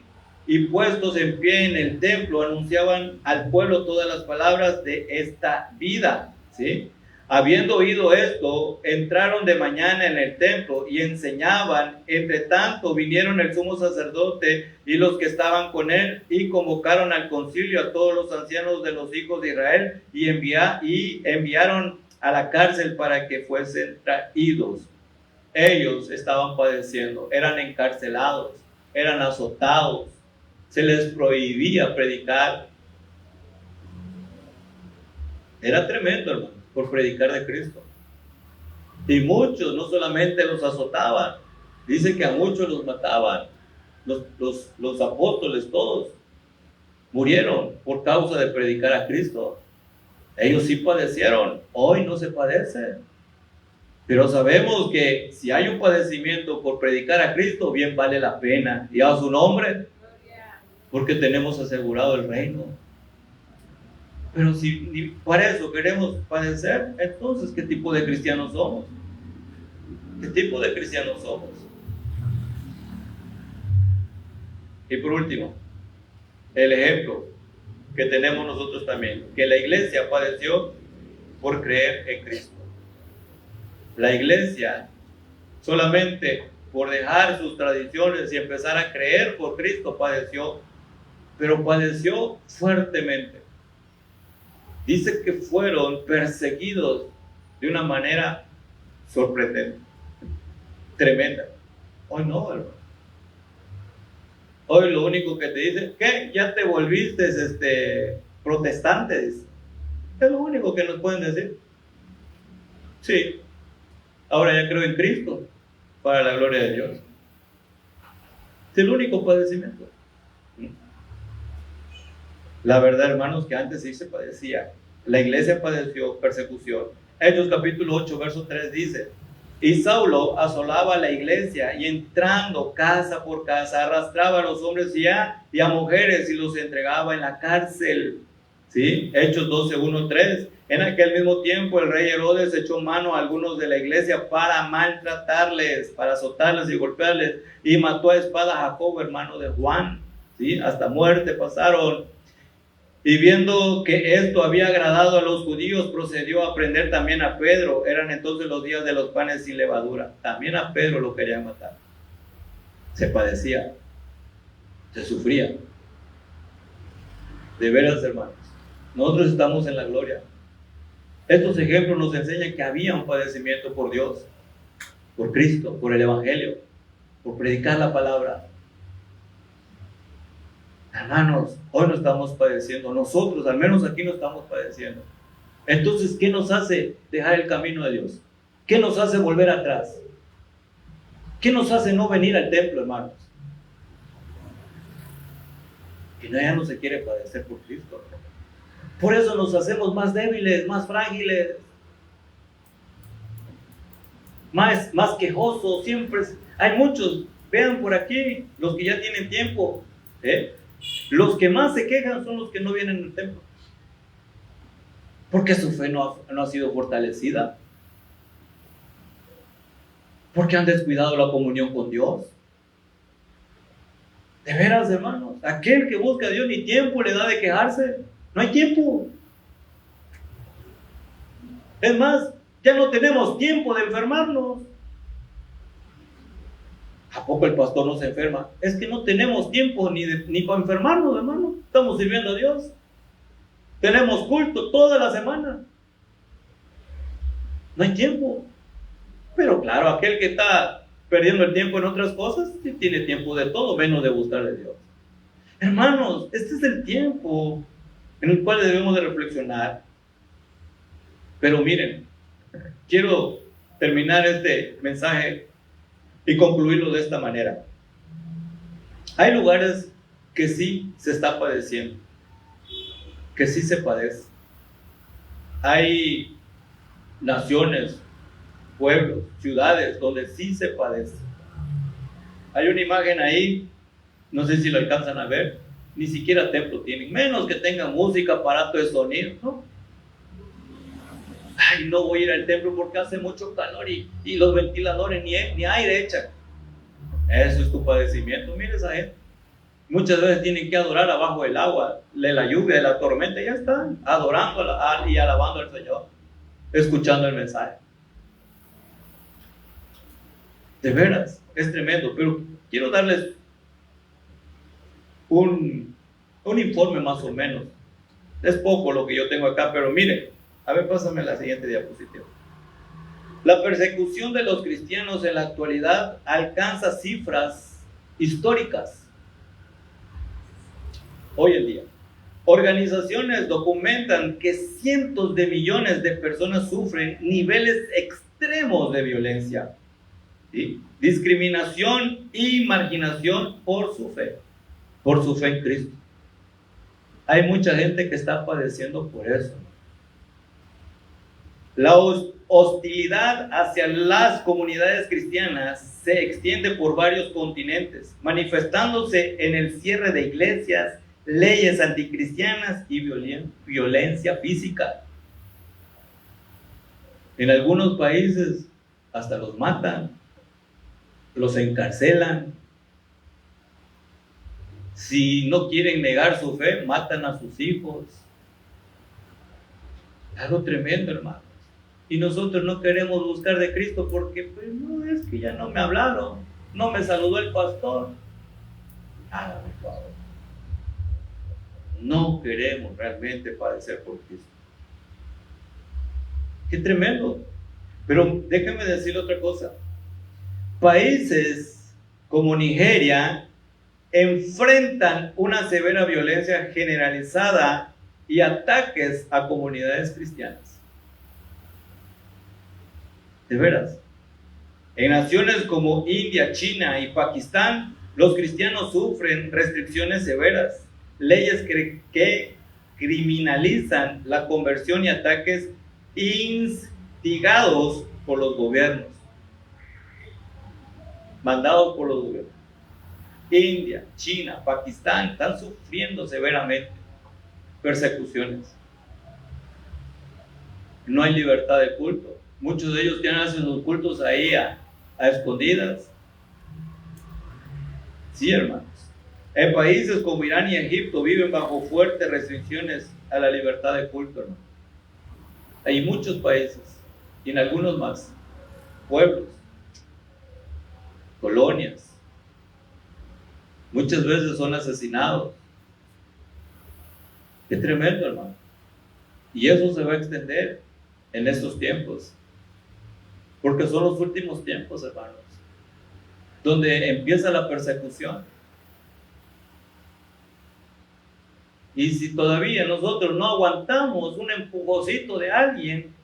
y puestos en pie en el templo, anunciaban al pueblo todas las palabras de esta vida. ¿Sí? Habiendo oído esto, entraron de mañana en el templo y enseñaban. Entre tanto vinieron el sumo sacerdote y los que estaban con él, y convocaron al concilio a todos los ancianos de los hijos de Israel, y enviaron a la cárcel para que fuesen traídos. Ellos estaban padeciendo, eran encarcelados, eran azotados, se les prohibía predicar. Era tremendo, hermano, por predicar de Cristo. Y muchos no solamente los azotaban, dice que a muchos los mataban. Los apóstoles todos murieron por causa de predicar a Cristo. Ellos sí padecieron, hoy no se padece. Pero sabemos que si hay un padecimiento por predicar a Cristo, bien vale la pena. Y a su nombre, porque tenemos asegurado el reino. Pero si ni para eso queremos padecer, entonces ¿qué tipo de cristianos somos? ¿Qué tipo de cristianos somos? Y por último, el ejemplo que tenemos nosotros también, que la iglesia padeció por creer en Cristo. La iglesia, solamente por dejar sus tradiciones y empezar a creer por Cristo, padeció, pero padeció fuertemente. Dice que fueron perseguidos de una manera sorprendente, tremenda. Hoy no, hermano. Hoy lo único que te dicen, ¿qué? Ya te volviste protestante, dice. Es lo único que nos pueden decir. Sí, ahora ya creo en Cristo, para la gloria de Dios. Es el único padecimiento. La verdad, hermanos, que antes sí se padecía. La iglesia padeció persecución. Hechos capítulo 8, verso 3 dice: y Saulo asolaba la iglesia, y entrando casa por casa arrastraba a los hombres y a mujeres y los entregaba en la cárcel. ¿Sí? Hechos 12, 1, 3. En aquel mismo tiempo el rey Herodes echó mano a algunos de la iglesia para maltratarles, para azotarles y golpearles, y mató a espada a Jacobo, hermano de Juan. ¿Sí? Hasta muerte pasaron. Y viendo que esto había agradado a los judíos, procedió a prender también a Pedro. Eran entonces los días de los panes sin levadura. También a Pedro lo querían matar. Se padecía, se sufría. De veras, hermanos, nosotros estamos en la gloria. Estos ejemplos nos enseñan que había un padecimiento por Dios, por Cristo, por el Evangelio, por predicar la palabra. Hermanos, hoy no estamos padeciendo, nosotros al menos aquí no estamos padeciendo. Entonces, ¿qué nos hace dejar el camino de Dios? ¿Qué nos hace volver atrás? ¿Qué nos hace no venir al templo, hermanos? Que ya no se quiere padecer por Cristo. Por eso nos hacemos más débiles, más frágiles, más quejosos. Siempre hay muchos, vean por aquí, los que ya tienen tiempo, los que más se quejan son los que no vienen al templo, porque su fe no ha sido fortalecida, porque han descuidado la comunión con Dios. De veras, hermanos, aquel que busca a Dios ni tiempo le da de quejarse. No hay tiempo. Es más, ya no tenemos tiempo de enfermarnos. ¿A poco el pastor no se enferma? Es que no tenemos tiempo ni para enfermarnos, hermano. Estamos sirviendo a Dios. Tenemos culto toda la semana. No hay tiempo. Pero claro, aquel que está perdiendo el tiempo en otras cosas, sí tiene tiempo de todo, menos de buscar de Dios. Hermanos, este es el tiempo en el cual debemos de reflexionar. Pero miren, quiero terminar este mensaje y concluirlo de esta manera. Hay lugares que sí se está padeciendo, que sí se padece. Hay naciones, pueblos, ciudades donde sí se padece. Hay una imagen ahí, no sé si lo alcanzan a ver, ni siquiera templo tienen, menos que tengan música, aparato de sonido, ¿no? Ay, no voy a ir al templo porque hace mucho calor y los ventiladores ni aire echan. Eso es tu padecimiento. Mira esa gente. Muchas veces tienen que adorar abajo del agua, de la lluvia, de la tormenta, y ya están adorando y alabando al Señor, escuchando el mensaje. De veras, es tremendo, pero quiero darles un informe más o menos. Es poco lo que yo tengo acá, pero miren, a ver, pásame la siguiente diapositiva. La persecución de los cristianos en la actualidad alcanza cifras históricas. Hoy en día, organizaciones documentan que cientos de millones de personas sufren niveles extremos de violencia, ¿sí? Discriminación y marginación por su fe en Cristo. Hay mucha gente que está padeciendo por eso. La hostilidad hacia las comunidades cristianas se extiende por varios continentes, manifestándose en el cierre de iglesias, leyes anticristianas y violencia física. En algunos países hasta los matan, los encarcelan. Si no quieren negar su fe, matan a sus hijos. Algo tremendo, hermano. Y nosotros no queremos buscar de Cristo porque, pues, no, es que ya no me hablaron, no me saludó el pastor. Hágame favor. No queremos realmente padecer por Cristo. Qué tremendo. Pero déjenme decirle otra cosa. Países como Nigeria enfrentan una severa violencia generalizada y ataques a comunidades cristianas. De veras. En naciones como India, China y Pakistán, los cristianos sufren restricciones severas, leyes que criminalizan la conversión y ataques instigados por los gobiernos, mandados por los gobiernos. India, China, Pakistán están sufriendo severamente persecuciones. No hay libertad de culto. Muchos de ellos quieren hacer sus cultos ahí a escondidas. Sí, hermanos. En países como Irán y Egipto viven bajo fuertes restricciones a la libertad de culto, hermano. Hay muchos países, y en algunos más, pueblos, colonias. Muchas veces son asesinados. Qué tremendo, hermano. Y eso se va a extender en estos tiempos. Porque son los últimos tiempos, hermanos, donde empieza la persecución. Y si todavía nosotros no aguantamos un empujoncito de alguien,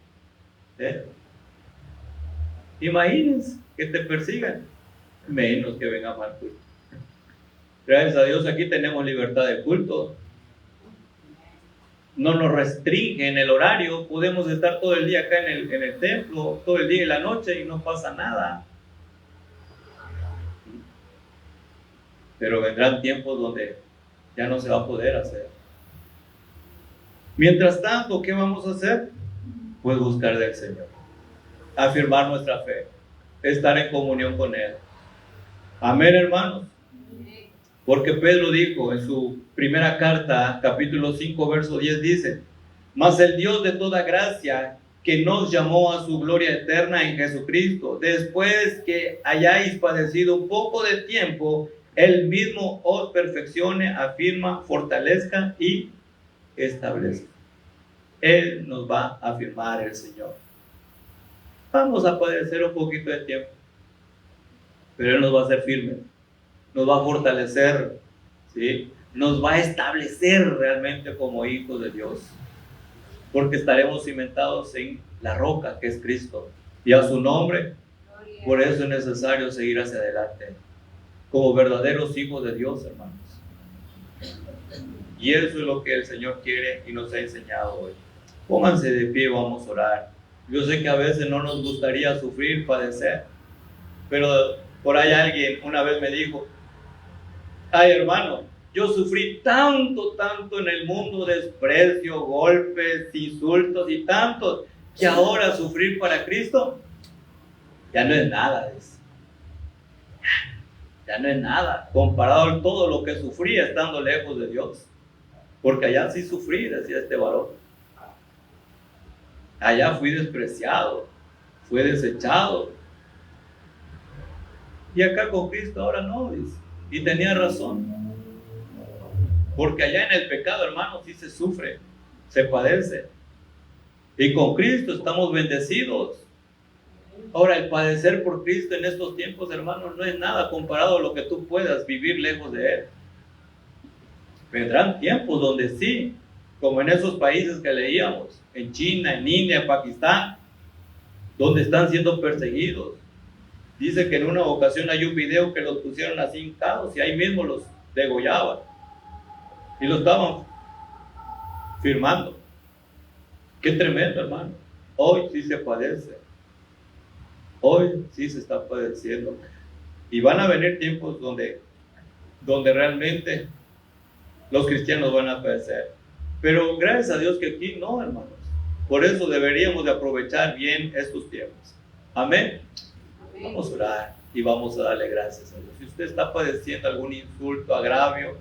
imagínense que te persigan, menos que vengan al culto. Gracias a Dios aquí tenemos libertad de culto. No nos restringen el horario, podemos estar todo el día acá en el templo, todo el día y la noche y no pasa nada. Pero vendrán tiempos donde ya no se va a poder hacer. Mientras tanto, ¿qué vamos a hacer? Pues buscar del Señor, afirmar nuestra fe, estar en comunión con Él. Amén, hermanos. Porque Pedro dijo en su primera carta, capítulo 5, verso 10, dice: mas el Dios de toda gracia, que nos llamó a su gloria eterna en Jesucristo, después que hayáis padecido un poco de tiempo, Él mismo os perfeccione, afirma, fortalezca y establezca. Él nos va a afirmar, el Señor. Vamos a padecer un poquito de tiempo, pero Él nos va a hacer firmes, nos va a fortalecer, ¿sí? Nos va a establecer realmente como hijos de Dios, porque estaremos cimentados en la roca que es Cristo, y a su nombre. Por eso es necesario seguir hacia adelante como verdaderos hijos de Dios, hermanos. Y eso es lo que el Señor quiere y nos ha enseñado hoy. Pónganse de pie, vamos a orar. Yo sé que a veces no nos gustaría sufrir, padecer, pero por ahí alguien una vez me dijo: ay, hermano, yo sufrí tanto en el mundo, desprecio, golpes, insultos y tantos, que ahora sufrir para Cristo ya no es nada de eso. Ya no es nada comparado a todo lo que sufrí estando lejos de Dios. Porque allá sí sufrí, decía este varón. Allá fui despreciado, fui desechado. Y acá con Cristo ahora no, dice. Y tenía razón. Porque allá en el pecado, hermano, sí se sufre, se padece. Y con Cristo estamos bendecidos. Ahora, el padecer por Cristo en estos tiempos, hermanos, no es nada comparado a lo que tú puedas vivir lejos de Él. Vendrán tiempos donde sí, como en esos países que leíamos, en China, en India, en Pakistán, donde están siendo perseguidos. Dice que en una ocasión hay un video que los pusieron así hincados y ahí mismo los degollaban. Y lo estaban firmando. Qué tremendo, hermano. Hoy sí se padece. Hoy sí se está padeciendo. Y van a venir tiempos donde realmente los cristianos van a padecer. Pero gracias a Dios que aquí no, hermanos. Por eso deberíamos de aprovechar bien estos tiempos. Amén. Vamos a orar y vamos a darle gracias a Dios. Si usted está padeciendo algún insulto, agravio,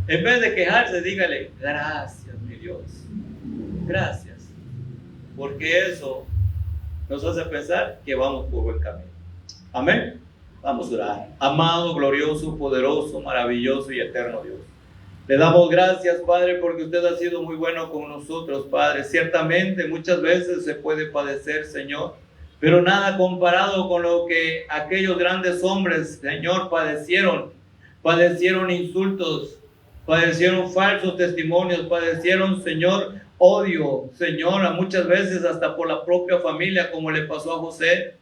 en vez de quejarse, dígale: gracias, mi Dios. Gracias. Porque eso nos hace pensar que vamos por buen camino. Amén. Vamos a orar. Amado, glorioso, poderoso, maravilloso y eterno Dios, le damos gracias, Padre, porque usted ha sido muy bueno con nosotros, Padre. Ciertamente muchas veces se puede padecer, Señor, pero nada comparado con lo que aquellos grandes hombres, Señor, padecieron. Padecieron insultos, padecieron falsos testimonios, padecieron, Señor, odio, Señor, a muchas veces hasta por la propia familia, como le pasó a José.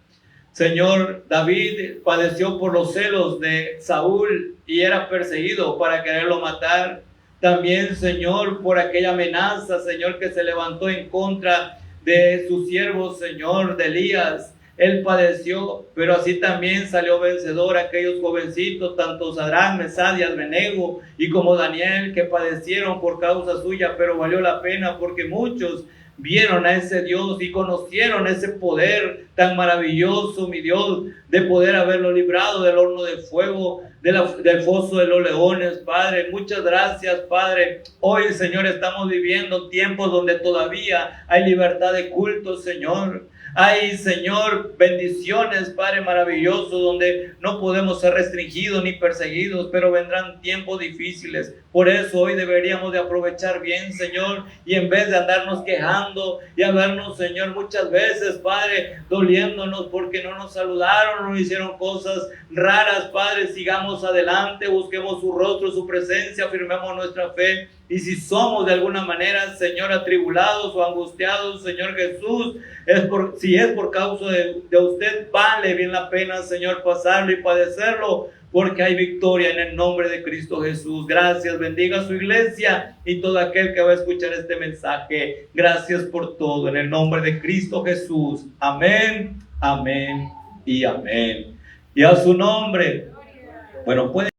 Señor, David padeció por los celos de Saúl y era perseguido para quererlo matar. También, Señor, por aquella amenaza, Señor, que se levantó en contra de sus siervos, Señor, de Elías. Él padeció, pero así también salió vencedor aquellos jovencitos, tanto Sadrach, Mesach y Abednego, y como Daniel, que padecieron por causa suya, pero valió la pena porque muchos vieron a ese Dios y conocieron ese poder tan maravilloso, mi Dios, de poder haberlo librado del horno de fuego, del foso de los leones, Padre. Muchas gracias, Padre. Hoy, Señor, estamos viviendo tiempos donde todavía hay libertad de culto, Señor. Hay, Señor, bendiciones, Padre, maravilloso, donde no podemos ser restringidos ni perseguidos, pero vendrán tiempos difíciles. Por eso hoy deberíamos de aprovechar bien, Señor, y en vez de andarnos quejando y habernos, Señor, muchas veces, Padre, doliéndonos porque no nos saludaron, no hicieron cosas raras, Padre, sigamos adelante, busquemos su rostro, su presencia, afirmemos nuestra fe. Y si somos de alguna manera, Señor, atribulados o angustiados, Señor Jesús, si es por causa de usted, vale bien la pena, Señor, pasarlo y padecerlo, porque hay victoria en el nombre de Cristo Jesús. Gracias, bendiga a su iglesia y todo aquel que va a escuchar este mensaje. Gracias por todo, en el nombre de Cristo Jesús. Amén, amén y amén. Y a su nombre. Bueno, puede